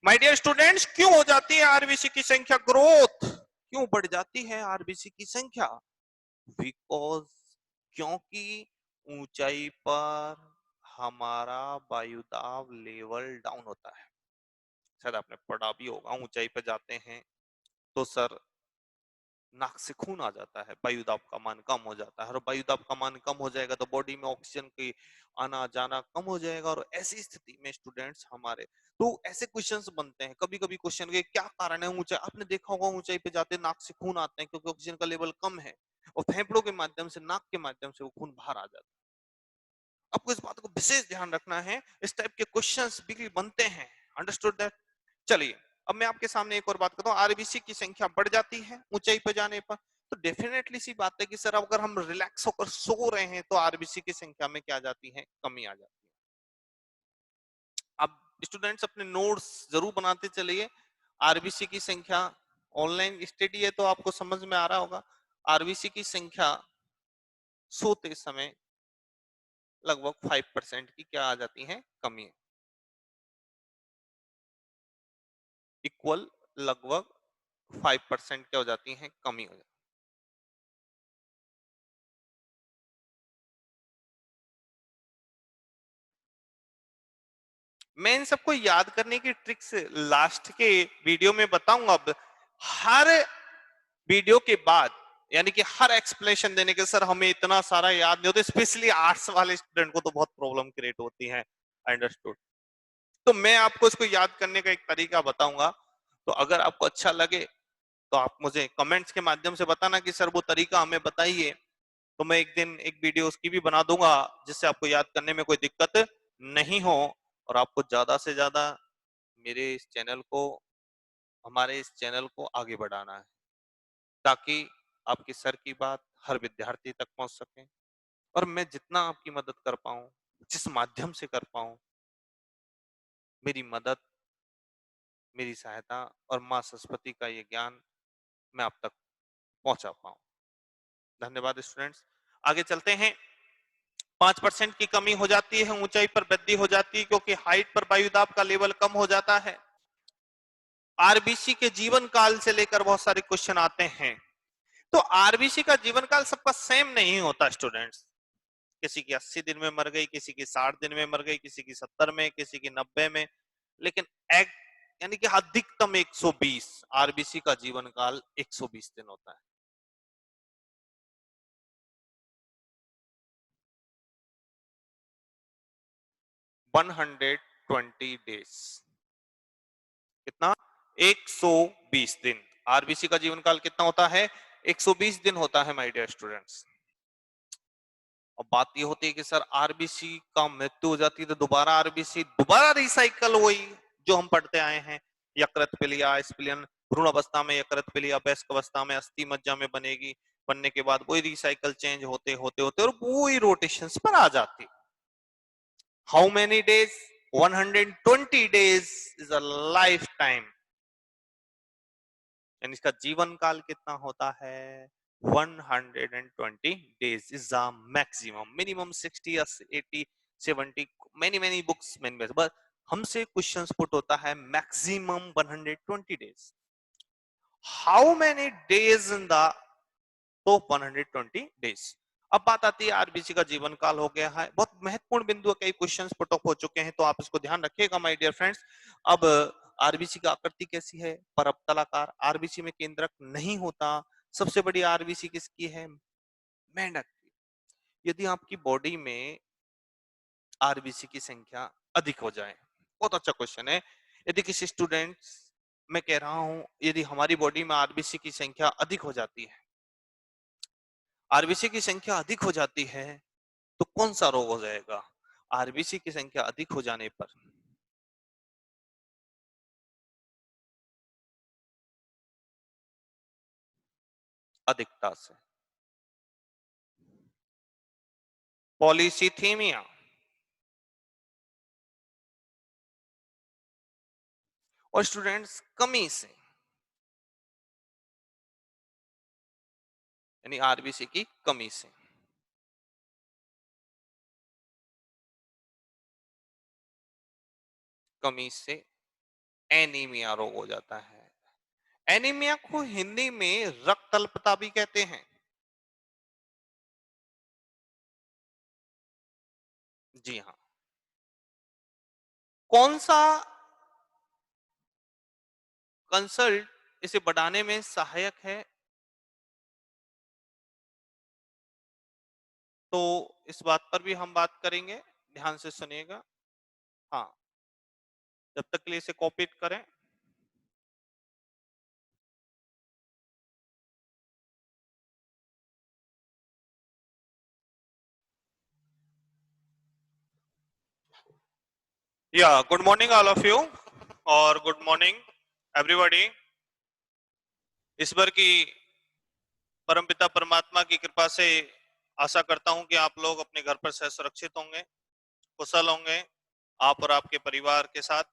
माय डियर स्टूडेंट्स। क्यों हो जाती है आरबीसी की संख्या ग्रोथ? क्यों बढ़ जाती है आरबीसी की संख्या? बिकॉज, क्योंकि ऊंचाई पर हमारा वायुदाब लेवल डाउन होता है। शायद आपने पढ़ा भी होगा, ऊंचाई पर जाते हैं तो सर नाक से खून आ जाता है, वायुदाब का मान कम हो जाता है, और वायुदाब का मान कम हो जाएगा तो बॉडी में ऑक्सीजन की आना जाना कम हो जाएगा। और ऐसी स्थिति में स्टूडेंट्स हमारे, तो ऐसे क्वेश्चंस बनते हैं कभी कभी। क्वेश्चन के क्या कारण है? ऊंचाई, आपने देखा होगा ऊंचाई पे जाते नाक से खून आते हैं क्योंकि ऑक्सीजन का लेवल कम है, और फेफड़ों के माध्यम से, नाक के माध्यम से वो खून बाहर आ जाता है। आपको इस बात को विशेष ध्यान रखना है, इस टाइप के क्वेश्चंस भी बनते हैं। Understood that? चलिए, अब मैं आपके सामने एक और बात करता हूँ। आरबीसी की संख्या बढ़ जाती है ऊंचाई पर जाने पर, तो डेफिनेटली सी बात है कि सर अगर हम रिलैक्स होकर सो रहे हैं तो आरबीसी की संख्या में क्या आ जाती है? कमी आ जाती है। अब स्टूडेंट्स अपने नोट्स जरूर बनाते चलिए। आरबीसी की संख्या, ऑनलाइन स्टडी है तो आपको समझ में आ रहा होगा। आरबीसी की संख्या सोते समय लगभग 5% की क्या आ जाती है? कमी। इक्वल लगभग 5% क्या हो जाती है? कमी हो जाती है। मैं इन सबको याद करने की ट्रिक्स लास्ट के वीडियो में बताऊंगा। अब हर वीडियो के बाद, यानी कि हर एक्सप्लेनेशन देने के, सर हमें इतना सारा याद नहीं होता, स्पेशली आर्ट्स वाले स्टूडेंट को तो बहुत प्रॉब्लम क्रिएट होती है। अंडरस्टूड? तो मैं आपको इसको याद करने का एक तरीका बताऊंगा। तो अगर आपको अच्छा लगे तो आप मुझे कमेंट्स के माध्यम से बताना कि सर वो तरीका हमें बताइए, तो मैं एक दिन एक वीडियो उसकी भी बना दूंगा जिससे आपको याद करने में कोई दिक्कत नहीं हो। और आपको ज्यादा से ज्यादा मेरे इस चैनल को हमारे इस चैनल को आगे बढ़ाना है, ताकि आपके सर की बात हर विद्यार्थी तक पहुंच सके और मैं जितना आपकी मदद कर पाऊं, जिस माध्यम से कर पाऊं, मेरी मदद, मेरी सहायता और माँ सरस्वती का ये ज्ञान मैं आप तक पहुंचा पाऊं। धन्यवाद स्टूडेंट्स। आगे चलते हैं। 5% की कमी हो जाती है, ऊंचाई पर वृद्धि हो जाती है क्योंकि हाइट पर वायुदाब का लेवल कम हो जाता है। आरबीसी के जीवन काल से लेकर बहुत सारे क्वेश्चन आते हैं। तो आरबीसी का जीवन काल सबका सेम नहीं होता स्टूडेंट्स। किसी की 80 दिन में मर गई, किसी की 60 दिन में मर गई, किसी की 70 में, किसी की 90 में, लेकिन एक यानी कि अधिकतम 120। आरबीसी का जीवन काल 120 दिन होता है। One 120 days. कितना? 120 दिन। आरबीसी का जीवन काल कितना होता है? 120 दिन होता है माय डियर स्टूडेंट्स। अब बात ये होती है कि सर आरबीसी का मृत्यु हो जाती है तो दोबारा आरबीसी दोबारा रिसाइकल वही जो हम पढ़ते आए हैं, यकृत पिलिया स्प्लियन, भ्रूण अवस्था में यकृत पिलिया, वयस्क अवस्था में अस्थि मज्जा में बनेगी, बनने के बाद वही रिसाइकल चेंज होते होते होते और वही रोटेशंस पर आ जाती। How many days? 120 days is a life time. यानी इसका जीवन काल कितना होता है? 120 days is the maximum. Minimum 60 या 80 70 many many books many but हमसे क्वेश्चंस पुट होता है maximum 120 days. How many days in the? तो 120 days. अब बात आती है आरबीसी का जीवन काल हो गया है, बहुत महत्वपूर्ण बिंदु, कई क्वेश्चंस पुट अप हो चुके हैं तो आप इसको ध्यान रखिएगा माय डियर फ्रेंड्स। अब आरबीसी की आकृति कैसी है? परवलयाकार। आरबीसी में केंद्रक नहीं होता। सबसे बड़ी आरबीसी किसकी है? मेंढक की। यदि आपकी बॉडी में आरबीसी की संख्या अधिक हो जाए, बहुत अच्छा क्वेश्चन है, यदि किसी स्टूडेंट्स, मैं कह रहा हूं यदि हमारी बॉडी में आरबीसी की संख्या अधिक हो जाती है, आरबीसी की संख्या अधिक हो जाती है तो कौन सा रोग हो जाएगा? आरबीसी की संख्या अधिक हो जाने पर अधिकता से पॉलीसीथीमिया, और स्टूडेंट्स कमी से यानी आरबीसी की कमी से। कमी से एनीमिया रोग हो जाता है। एनीमिया को हिंदी में रक्त अल्पता भी कहते हैं। जी हाँ। कौन सा कंसल्ट इसे बढ़ाने में सहायक है? तो इस बात पर भी हम बात करेंगे, ध्यान से सुनिएगा। हाँ, जब तक के लिए इसे कॉपी करें। या good morning all of you और गुड मॉर्निंग एवरीबॉडी। ईश्वर की परमपिता परमात्मा की कृपा से आशा करता हूं कि आप लोग अपने घर पर सुरक्षित होंगे, कुशल होंगे, आप और आपके परिवार के साथ।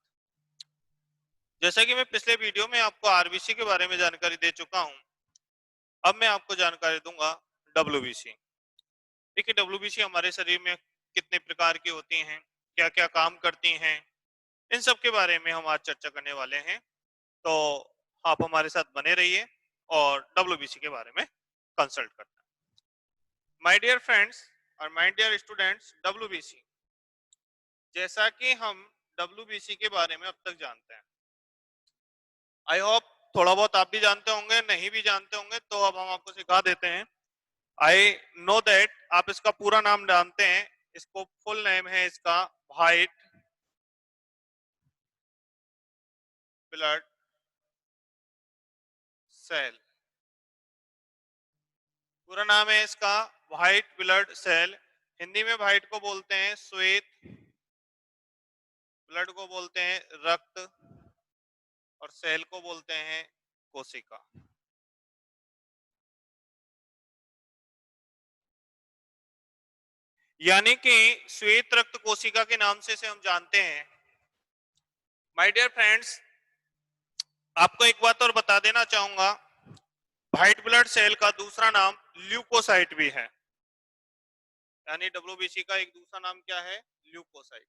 जैसा कि मैं पिछले वीडियो में आपको आरबीसी के बारे में जानकारी दे चुका हूं, अब मैं आपको जानकारी दूंगा डब्ल्यूबीसी। देखिए डब्ल्यूबीसी हमारे शरीर में कितने प्रकार की होती हैं, क्या क्या काम करती हैं, इन सब के बारे में हम आज चर्चा करने वाले हैं। तो आप हमारे साथ बने रहिए और डब्ल्यूबीसी के बारे में कंसल्ट करते हैं। माय डियर फ्रेंड्स और माय डियर स्टूडेंट्स, डब्ल्यूबीसी, जैसा कि हम डब्ल्यूबीसी के बारे में अब तक जानते हैं, आई होप थोड़ा बहुत आप भी जानते होंगे, नहीं भी जानते होंगे तो अब हम आपको सिखा देते हैं। आई नो दैट आप इसका पूरा नाम जानते हैं, इसको फुल नेम है इसका व्हाइट ब्लड सेल। पूरा नाम है इसका व्हाइट ब्लड सेल। हिंदी में व्हाइट को बोलते हैं श्वेत ब्लड को बोलते हैं रक्त और सेल को बोलते हैं कोशिका। यानी कि श्वेत रक्त कोशिका के नाम से इसे हम जानते हैं। माय डियर फ्रेंड्स, आपको एक बात और बता देना चाहूंगा, व्हाइट ब्लड सेल का दूसरा नाम ल्यूकोसाइट भी है। यानी डब्ल्यूबीसी का एक दूसरा नाम क्या है? ल्यूकोसाइट।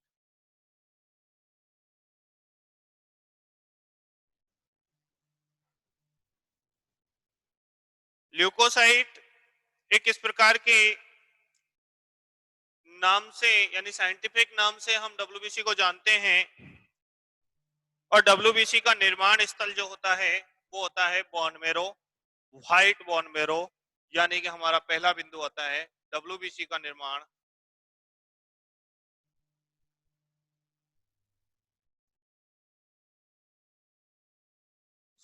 ल्यूकोसाइट एक इस प्रकार के नाम से, यानी साइंटिफिक नाम से हम डब्ल्यूबीसी को जानते हैं। और डब्ल्यूबीसी का निर्माण स्थल जो होता है वो होता है bone marrow, white bone marrow. यानी कि हमारा पहला बिंदु होता है डब्ल्यूबीसी का निर्माण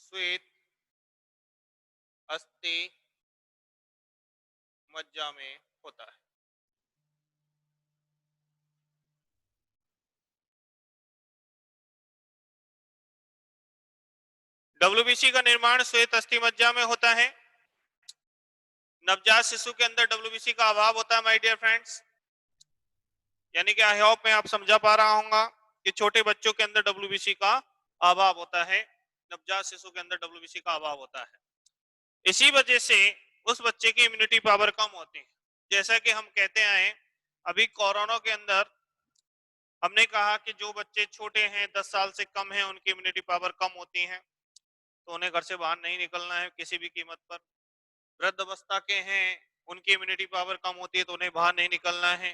श्वेत अस्थि मज्जा में होता है। डब्ल्यूबीसी का निर्माण श्वेत अस्थि मज्जा में होता है। नवजात शिशु के अंदर डब्ल्यूबीसी का अभाव होता है माय डियर फ्रेंड्स। यानी कि आई होप मैं आप समझा पा रहा हूंगा कि छोटे बच्चों के अंदर डब्ल्यूबीसी का अभाव होता है, नवजात शिशु के अंदर डब्ल्यूबीसी का अभाव होता है। इसी वजह से उस बच्चे की इम्यूनिटी पावर कम होती है। जैसा कि हम कहते आए, अभी कोरोना के अंदर हमने कहा कि जो बच्चे छोटे हैं 10 साल से कम हैं उनकी इम्यूनिटी पावर कम होती है, तो उन्हें घर से बाहर नहीं निकलना है किसी भी कीमत पर। वृद्ध अवस्था के हैं उनकी इम्यूनिटी पावर कम होती है तो उन्हें बाहर नहीं निकलना है,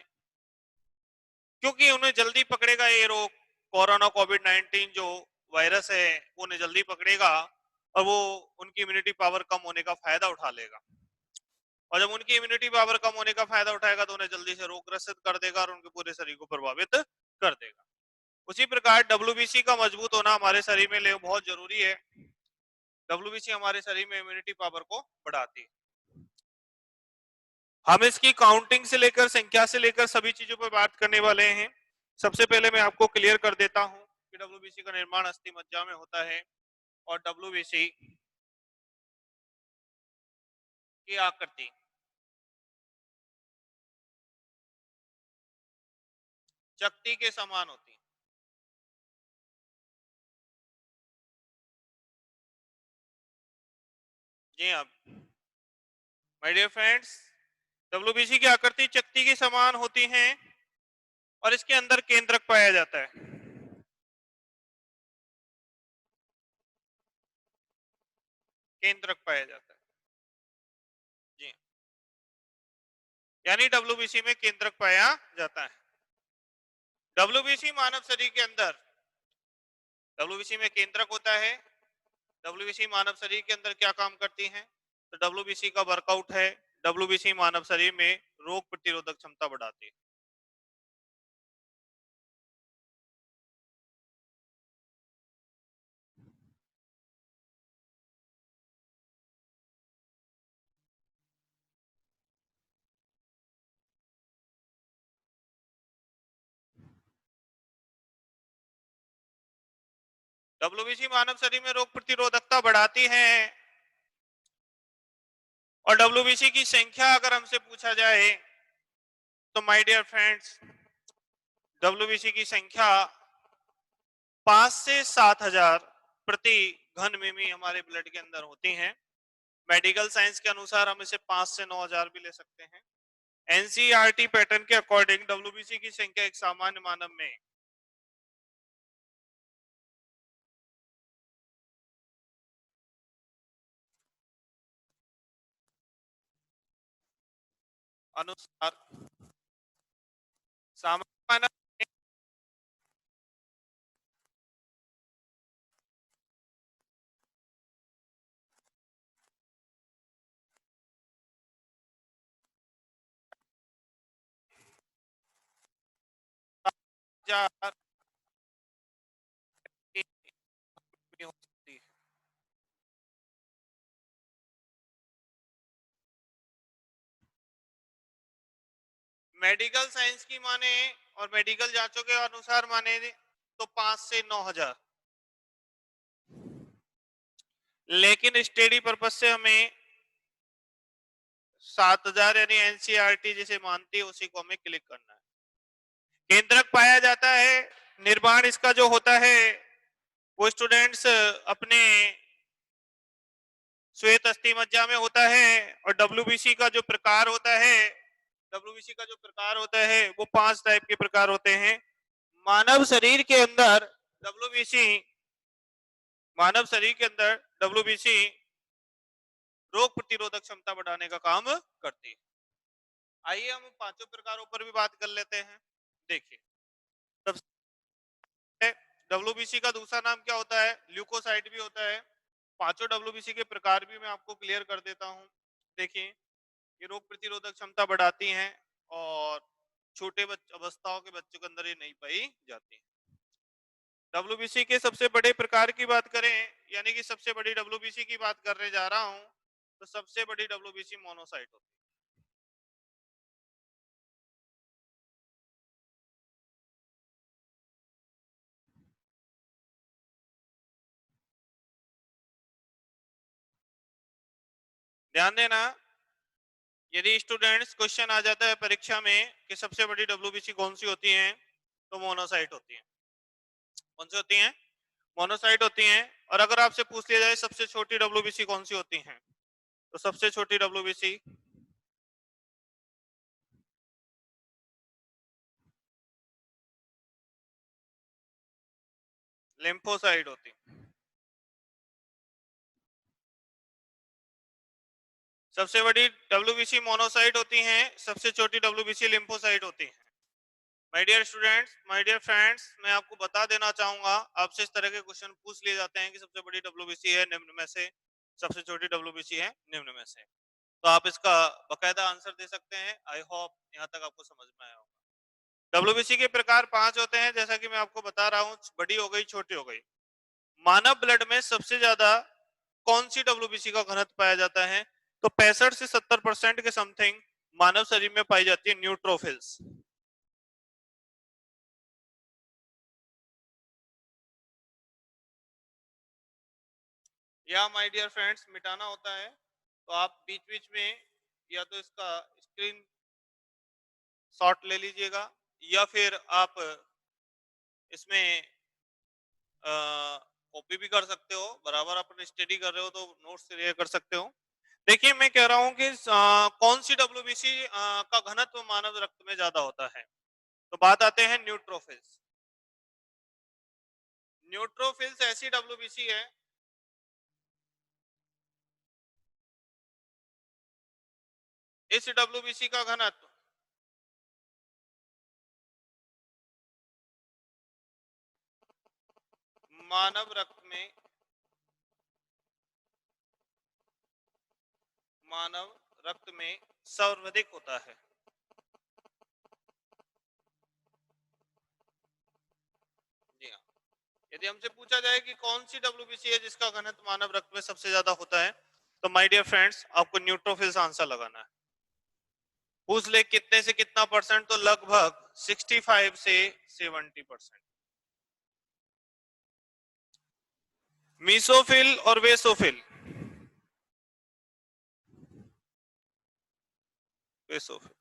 क्योंकि उन्हें जल्दी पकड़ेगा ये रोग। कोरोना कोविड-19 जो वायरस है वो उन्हें जल्दी पकड़ेगा और वो उनकी इम्यूनिटी पावर कम होने का फायदा उठा लेगा। और जब उनकी इम्यूनिटी पावर कम होने का फायदा उठाएगा तो उन्हें जल्दी से रोग ग्रसित कर देगा और उनके पूरे शरीर को प्रभावित कर देगा। उसी प्रकार डब्ल्यूबीसी का मजबूत होना हमारे शरीर में ले बहुत जरूरी है। डब्ल्यूबीसी हमारे शरीर में इम्यूनिटी पावर को बढ़ाती है। हम इसकी काउंटिंग से लेकर, संख्या से लेकर सभी चीजों पर बात करने वाले हैं। सबसे पहले मैं आपको क्लियर कर देता हूं कि डब्ल्यूबीसी का निर्माण अस्थि मज्जा में होता है और डब्ल्यूबीसी की आकृति चकती के समान होती है। जी हाँ माय डियर फ्रेंड्स, डब्ल्यूबीसी की आकृति चकती के समान होती है और इसके अंदर केंद्रक पाया जाता है। केंद्रक पाया जाता है जी, यानी डब्ल्यूबीसी में केंद्रक पाया जाता है। डब्ल्यूबीसी मानव शरीर के अंदर, डब्ल्यूबीसी में केंद्रक होता है। डब्ल्यूबीसी मानव शरीर के अंदर क्या काम करती है? तो डब्ल्यूबीसी का वर्कआउट है, डब्ल्यूबीसी मानव शरीर में रोग प्रतिरोधक क्षमता बढ़ाती है। डब्ल्यूबीसी मानव शरीर में रोग प्रतिरोधकता बढ़ाती है। और डब्ल्यूबीसी की संख्या अगर हमसे पूछा जाए तो माय डियर फ्रेंड्स, डब्ल्यूबीसी की संख्या 5 से 7,000 प्रति घन मिमी हमारे ब्लड के अंदर होती हैं। मेडिकल साइंस के अनुसार हम इसे 5 से 9,000 भी ले सकते हैं। एनसीईआरटी पैटर्न के अकॉर्डिंग डब्ल्यूबीसी की संख्या एक सामान्य मानव में अनुसार सामान्य मानव में हो सकती है। मेडिकल साइंस की माने और मेडिकल जांचों के अनुसार माने तो 5 से 9,000, लेकिन स्टडी पर्पज से हमें 7,000 यानी एनसीईआरटी जिसे मानती है उसी को हमें क्लिक करना है। केंद्रक पाया जाता है, निर्माण इसका जो होता है वो स्टूडेंट्स अपने श्वेत अस्थि मज्जा में होता है। और डब्ल्यूबीसी का जो प्रकार होता है, डब्ल्यूबीसी का जो प्रकार होता है वो 5 टाइप के प्रकार होते हैं। मानव शरीर के अंदर डब्ल्यूबीसी, मानव शरीर के अंदर डब्ल्यूबीसी रोग प्रतिरोधक क्षमता बढ़ाने का काम करती है। आइए हम पांचों प्रकारों पर भी बात कर लेते हैं। देखिए, डब्ल्यूबीसी का दूसरा नाम क्या होता है? ल्यूकोसाइट भी होता है। पांचों डब्ल्यूबीसी के प्रकार भी मैं आपको क्लियर कर देता हूं। देखिए, ये रोग प्रतिरोधक क्षमता बढ़ाती हैं और छोटे अवस्थाओं के बच्चों के अंदर ये नहीं पाई जाती है। डब्ल्यूबीसी के सबसे बड़े प्रकार की बात करें, यानी कि सबसे बड़ी डब्ल्यूबीसी की बात करने जा रहा हूं, तो सबसे बड़ी डब्ल्यूबीसी मोनोसाइट होती है। ध्यान देना, यदि स्टूडेंट्स क्वेश्चन आ जाता है परीक्षा में कि सबसे बड़ी डब्ल्यूबीसी कौन सी होती है, तो मोनोसाइट होती है। कौन सी होती है? मोनोसाइट होती हैं। और अगर आपसे पूछ लिया जाए सबसे छोटी डब्ल्यूबीसी कौन सी होती है, तो सबसे छोटी डब्ल्यूबीसी लिम्फोसाइट होती है। सबसे बड़ी डब्ल्यूबीसी मोनोसाइट होती हैं, सबसे छोटी डब्ल्यूबीसी लिम्फोसाइट होती है। My dear students, my dear friends, मैं आपको बता देना चाहूंगा, आपसे इस तरह के क्वेश्चन पूछ लिए जाते हैं कि सबसे बड़ी डब्ल्यूबीसी है निम्न में से, सबसे छोटी डब्ल्यूबीसी है निम्न में से, तो आप इसका बकायदा आंसर दे सकते हैं। आई होप यहाँ तक आपको समझ में आया होगा। डब्ल्यूबीसी के प्रकार 5 होते हैं, जैसा कि मैं आपको बता रहा हूँ, बड़ी हो गई, छोटी हो गई। मानव ब्लड में सबसे ज्यादा कौन सी डब्ल्यूबीसी का घनत्व पाया जाता है, तो 65 से 70% के समथिंग मानव शरीर में पाई जाती है न्यूट्रोफिल्स। या माय डियर फ्रेंड्स, मिटाना होता है तो आप बीच बीच में या तो इसका स्क्रीन शॉट ले लीजिएगा, या फिर आप इसमें कॉपी भी कर सकते हो। बराबर अपने स्टडी कर रहे हो तो नोट्स क्लियर कर सकते हो। देखिए, मैं कह रहा हूं कि कौन सी डब्ल्यूबीसी का घनत्व मानव रक्त में ज्यादा होता है, तो बात आते हैं न्यूट्रोफिल्स। न्यूट्रोफिल्स ऐसी डब्ल्यूबीसी है इस डब्ल्यूबीसी का घनत्व मानव रक्त में, मानव रक्त में सर्वाधिक होता है। जी हाँ, यदि हमसे पूछा जाए कि कौन सी डब्ल्यूबीसी है जिसका घनत्व मानव रक्त में सबसे ज्यादा होता है, तो माय डियर फ्रेंड्स, आपको न्यूट्रोफिल्स आंसर लगाना है। पूछ ले कितने से कितना परसेंट, तो लगभग 65 से 70%। मीसोफिल और वेसोफिल, वेसोफिल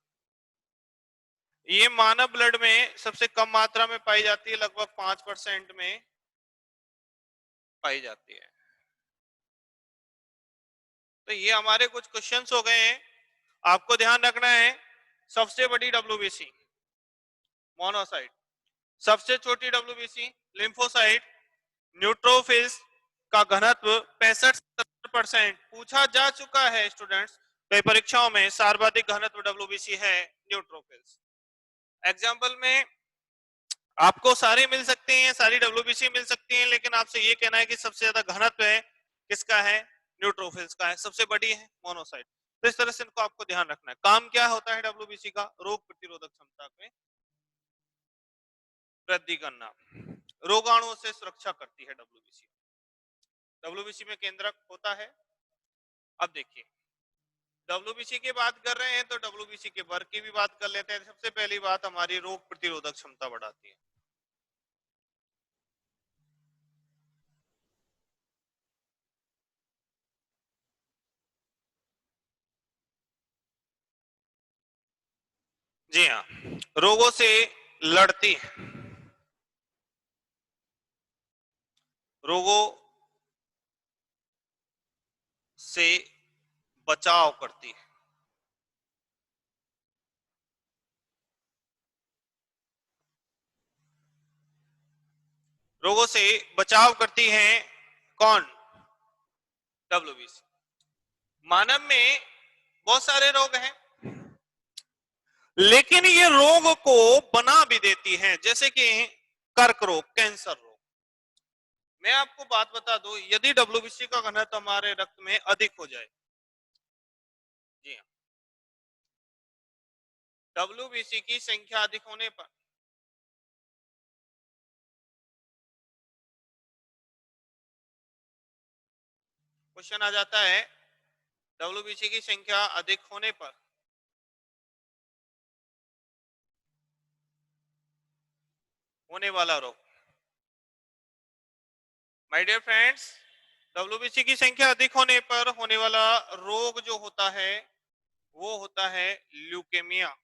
ये मानव ब्लड में सबसे कम मात्रा में पाई जाती है, लगभग 5% में पाई जाती है। तो ये हमारे कुछ क्वेश्चंस हो गए हैं। आपको ध्यान रखना है, सबसे बड़ी डब्ल्यूबीसी मोनोसाइट, सबसे छोटी डब्ल्यूबीसी लिम्फोसाइट, न्यूट्रोफिल्स का घनत्व 65-70% पूछा जा चुका है स्टूडेंट्स। कई परीक्षाओं में सर्वाधिक घनत्व डब्ल्यूबीसी है न्यूट्रोफिल्स। एग्जाम्पल में आपको सारे मिल सकते हैं, सारी डब्ल्यूबीसी मिल सकती हैं, लेकिन आपसे ये कहना है कि सबसे ज्यादा घनत्व है किसका है, न्यूट्रोफिल्स का है, सबसे बड़ी है मोनोसाइट। तो इस तरह से इनको आपको ध्यान रखना है। काम क्या होता है डब्ल्यूबीसी का? रोग प्रतिरोधक क्षमता में वृद्धि करना, रोगाणुओं से सुरक्षा करती है डब्ल्यूबीसी। डब्ल्यूबीसी में केंद्रक होता है। अब देखिए, डब्ल्यूबीसी की बात कर रहे हैं तो डब्ल्यूबीसी के वर्ग की भी बात कर लेते हैं। सबसे पहली बात, हमारी रोग प्रतिरोधक क्षमता बढ़ाती है। जी हाँ, रोगों से लड़ती है, रोगों से बचाव करती है। रोगों से बचाव करती हैं कौन? डब्ल्यूबीसी। मानव में बहुत सारे रोग हैं, लेकिन ये रोग को बना भी देती हैं, जैसे कि कर्क रोग, कैंसर रोग। मैं आपको बात बता दूं, यदि डब्ल्यूबीसी का घनत्व हमारे रक्त में अधिक हो जाए, जी हाँ, डब्ल्यूबीसी की संख्या अधिक होने पर क्वेश्चन आ जाता है, डब्ल्यूबीसी की संख्या अधिक होने पर होने वाला रोग। माय डियर फ्रेंड्स, डब्ल्यूबीसी की संख्या अधिक होने पर होने वाला रोग जो होता है वो होता है ल्यूकेमिया।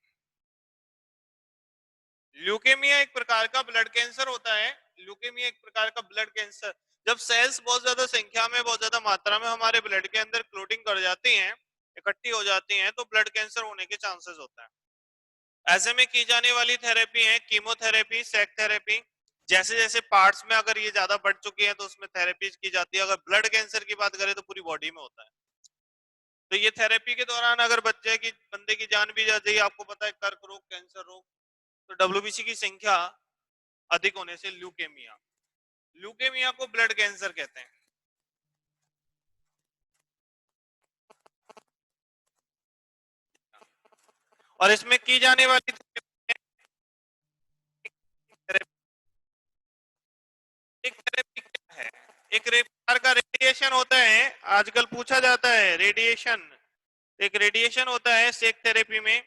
ल्यूकेमिया एक प्रकार का ब्लड कैंसर होता है। ल्यूकेमिया एक प्रकार का ब्लड कैंसर, जब सेल्स बहुत ज्यादा संख्या में, बहुत ज्यादा मात्रा में हमारे ब्लड के अंदर क्लोटिंग कर जाती हैं, इकट्ठी हो जाती हैं, तो ब्लड कैंसर होने के चांसेस होता है। ऐसे में की जाने वाली थेरेपी है कीमोथेरेपी, सेक थेरेपी। जैसे जैसे पार्ट्स में अगर ये ज्यादा बढ़ चुकी है तो उसमें थेरेपी की जाती है। अगर ब्लड कैंसर की बात करें तो पूरी बॉडी में होता है। तो ये थेरेपी के दौरान अगर बच्चे की, बंदे की जान भी जाती है, आपको पता है कर्क रोग, कैंसर रोग, तो डब्ल्यूबीसी की संख्या अधिक होने से ल्यूकेमिया, ल्यूकेमिया को ब्लड कैंसर कहते हैं। और इसमें की जाने वाली एक थेरेपी क्या है? एक प्रकार का रेडिएशन होता है, आजकल पूछा जाता है रेडिएशन। एक रेडिएशन होता है सेक थेरेपी में,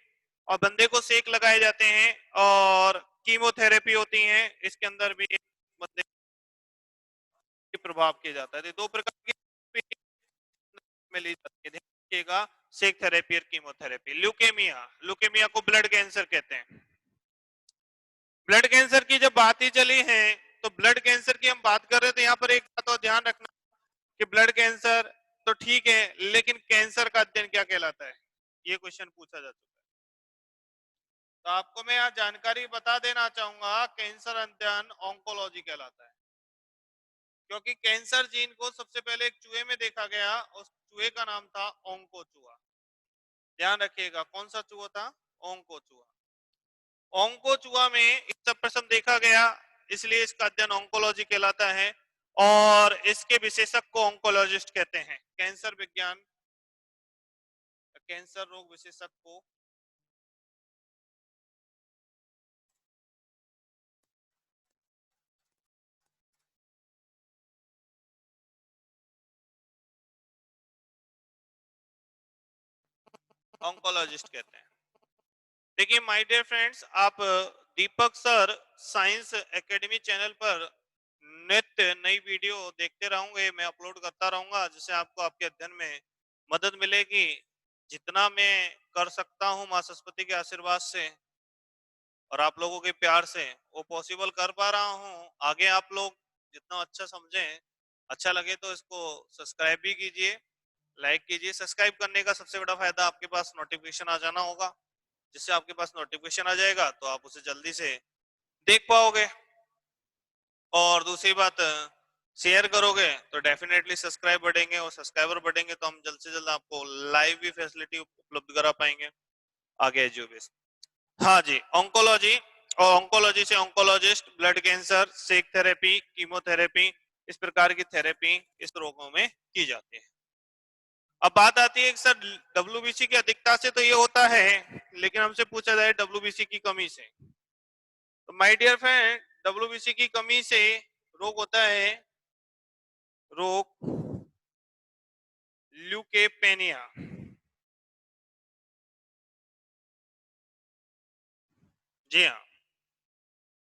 और बंदे को सेक लगाए जाते हैं, और कीमोथेरेपी होती है, इसके अंदर भी बंदे के प्रभाव किया जाता है। तो दो प्रकार की में ली जाती है, ध्यान रखिएगा, सेक थेरेपी और कीमोथेरेपी। ल्यूकेमिया, ल्यूकेमिया को ब्लड कैंसर कहते हैं। ब्लड कैंसर की जब बात ही चली है, तो ब्लड कैंसर की हम बात कर रहे थे, यहाँ पर एक बात और ध्यान रखना कि ब्लड कैंसर तो ठीक है, लेकिन कैंसर का अध्ययन क्या कहलाता है, ये क्वेश्चन पूछा जा चुका है। तो आपको मैं यहाँ जानकारी बता देना चाहूंगा, कैंसर अध्ययन ऑन्कोलॉजी कहलाता है, क्योंकि कैंसर जीन को सबसे पहले एक चूहे में देखा गया, उस चूहे का नाम था ओंको चूहा। ध्यान रखिएगा, कौन सा चूहा था? ओंको चूहा। ओंको चूहा में इसका प्रश्न देखा गया, इसलिए इसका अध्ययन ऑन्कोलॉजी कहलाता है, और इसके विशेषज्ञ को ऑन्कोलॉजिस्ट कहते हैं। कैंसर विज्ञान, कैंसर रोग विशेषज्ञ को ऑन्कोलॉजिस्ट कहते हैं। देखिए माय डियर फ्रेंड्स, आप दीपक सर साइंस एकेडमी चैनल पर नित्य नई वीडियो देखते रहोगे, मैं अपलोड करता रहूंगा, जिससे आपको आपके अध्ययन में मदद मिलेगी। जितना मैं कर सकता हूँ मां सरस्वती के आशीर्वाद से और आप लोगों के प्यार से, वो पॉसिबल कर पा रहा हूँ। आगे आप लोग जितना अच्छा समझें, अच्छा लगे तो इसको सब्सक्राइब भी कीजिए, लाइक कीजिए। सब्सक्राइब करने का सबसे बड़ा फायदा, आपके पास नोटिफिकेशन आ जाना होगा, जिससे आपके पास नोटिफिकेशन आ जाएगा तो आप उसे जल्दी से देख पाओगे। और दूसरी बात, शेयर करोगे तो डेफिनेटली सब्सक्राइब बढ़ेंगे, और सब्सक्राइबर बढ़ेंगे तो हम जल्द से जल्द आपको लाइव भी फैसिलिटी उपलब्ध करा पाएंगे आगे एजुकेशन। हाँ जी, ऑन्कोलॉजी, और ऑन्कोलॉजी से ऑन्कोलॉजिस्ट, ब्लड कैंसर, सेक थेरेपी, कीमोथेरेपी, इस प्रकार की थेरेपी इस रोगों में की जाती है। अब बात आती है कि सर डब्ल्यूबीसी की अधिकता से तो ये होता है, लेकिन हमसे पूछा जाए डब्ल्यूबीसी की कमी से, तो माय डियर फ्रेंड, डब्ल्यूबीसी की कमी से रोग होता है रोग ल्यूकेपेनिया। जी हाँ,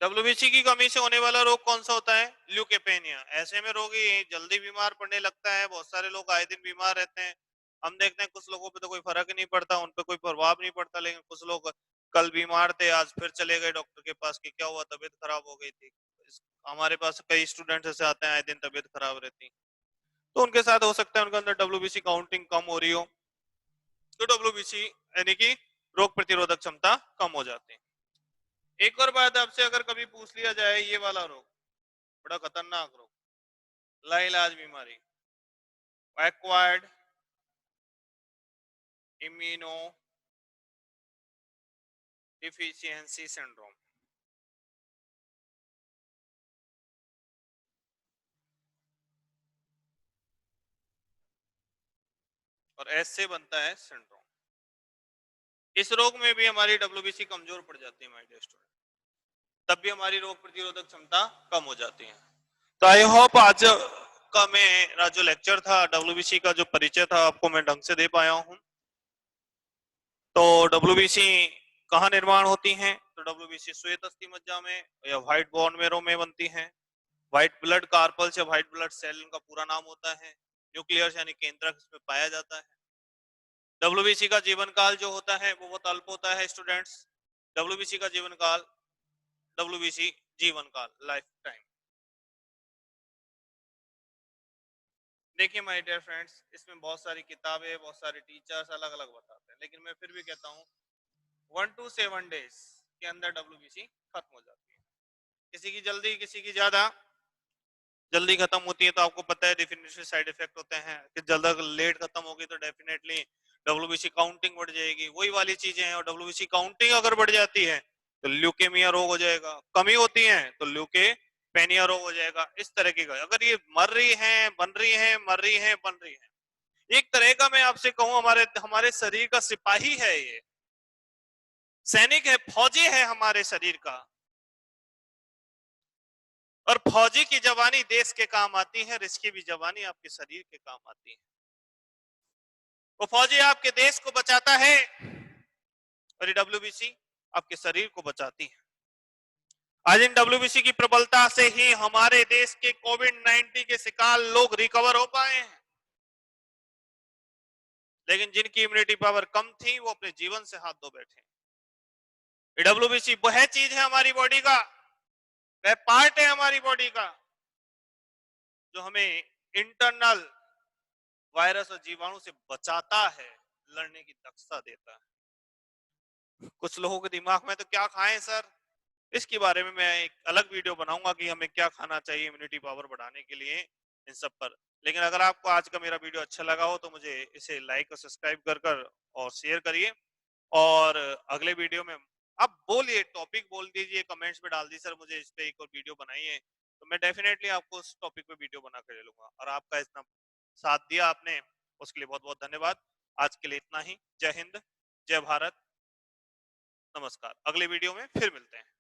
डब्ल्यूबीसी की कमी से होने वाला रोग कौन सा होता है? ल्यूकेपेनिया। ऐसे में रोगी जल्दी बीमार पड़ने लगता है, बहुत सारे लोग आए दिन बीमार रहते हैं। हम देखते हैं कुछ लोगों पे तो कोई फर्क ही नहीं पड़ता, उन पे कोई प्रभाव नहीं पड़ता, लेकिन कुछ लोग कल बीमार थे, आज फिर चले गए डॉक्टर के पास कि क्या हुआ, तबीयत खराब हो गई थी। हमारे पास कई स्टूडेंट्स ऐसे आते हैं, आए दिन तबीयत खराब रहती, तो उनके साथ हो सकता है उनके अंदर डब्ल्यूबीसी काउंटिंग कम हो रही हो, तो डब्ल्यूबीसी यानी कि रोग प्रतिरोधक क्षमता कम हो जाती है। एक और बात आपसे अगर कभी पूछ लिया जाए, ये वाला रोग बड़ा खतरनाक रोग, लाइलाज बीमारी, एक्वायर्ड इम्यूनो डिफिशियंसी सिंड्रोम, और एस से बनता है सिंड्रोम। इस रोग में भी हमारी डब्ल्यूबीसी कमजोर पड़ जाती है माय डियर स्टूडेंट, तब भी हमारी रोग प्रतिरोधक क्षमता कम हो जाती है। तो आई होप आज का मेरा जो लेक्चर था डब्ल्यूबीसी का जो परिचय था आपको मैं ढंग से दे पाया हूं। तो डब्ल्यूबीसी कहाँ निर्माण होती हैं? तो डब्ल्यूबीसी श्वेत अस्थि मज्जा में या व्हाइट बोन मेरो में बनती हैं। व्हाइट ब्लड कार्पल्स या व्हाइट ब्लड सेल का पूरा नाम होता है। न्यूक्लियस यानी केंद्रक इसमें पाया जाता है। डब्ल्यूबीसी का जीवन काल जो होता है वो बहुत अल्प होता है स्टूडेंट्स। डब्ल्यूबीसी का जीवन काल, डब्ल्यूबीसी जीवन काल, लाइफ टाइम। देखिए माय डियर फ्रेंड्स, इसमें बहुत सारी किताबें, बहुत सारे टीचर्स अलग अलग बताते हैं, लेकिन मैं फिर भी कहता हूँ 1 to 7 डेज के अंदर डब्ल्यूबीसी खत्म हो जाती है। किसी की जल्दी, किसी की ज्यादा जल्दी खत्म होती है, तो आपको पता है डेफिनेटली साइड इफेक्ट होते हैं कि ज्यादा लेट खत्म होगी तो डेफिनेटली डब्ल्यूबीसी काउंटिंग बढ़ जाएगी, वही वाली चीजें हैं। और डब्ल्यूबीसी काउंटिंग अगर बढ़ जाती है तो ल्यूकेमिया रोग हो जाएगा, कमी होती है तो ल्यूकेपेनिया रोग हो जाएगा। इस तरह की अगर ये मर रही है, बन रही है, मर रही है, बन रही है, एक तरह का मैं आपसे कहूं हमारे हमारे शरीर का सिपाही है ये, सैनिक है, फौजी है हमारे शरीर का। और फौजी की जवानी देश के काम आती है, इसकी भी जवानी आपके शरीर के काम आती है। वो फौजी आपके देश को बचाता है और ये डब्ल्यूबीसी आपके शरीर को बचाती है। आज इन डब्ल्यूबीसी की प्रबलता से ही हमारे देश के कोविड-19 के शिकार लोग रिकवर हो पाए हैं, लेकिन जिनकी इम्यूनिटी पावर कम थी वो अपने जीवन से हाथ धो बैठे। डब्ल्यूबीसी वह चीज है हमारी बॉडी का, वह पार्ट है हमारी बॉडी का जो हमें इंटरनल वायरस और जीवाणु से बचाता है, लड़ने की दक्षता देता है। कुछ लोगों के दिमाग में तो क्या खाएं सर, इसके बारे में मैं एक अलग वीडियो बनाऊंगा कि हमें क्या खाना चाहिए इम्यूनिटी पावर बढ़ाने के लिए, इन सब पर। लेकिन अगर आपको आज का मेरा वीडियो अच्छा लगा हो तो मुझे इसे लाइक और सब्सक्राइब कर और शेयर करिए। और अगले वीडियो में आप बोलिए, टॉपिक बोल दीजिए, कमेंट्स में डाल दीजिए सर मुझे इस पे एक और वीडियो बनाइए, तो मैं डेफिनेटली आपको उस टॉपिक पे वीडियो बना कर ले लूंगा। और आपका इतना साथ दिया आपने, उसके लिए बहुत बहुत धन्यवाद। आज के लिए इतना ही। जय हिंद, जय भारत, नमस्कार। अगले वीडियो में फिर मिलते हैं।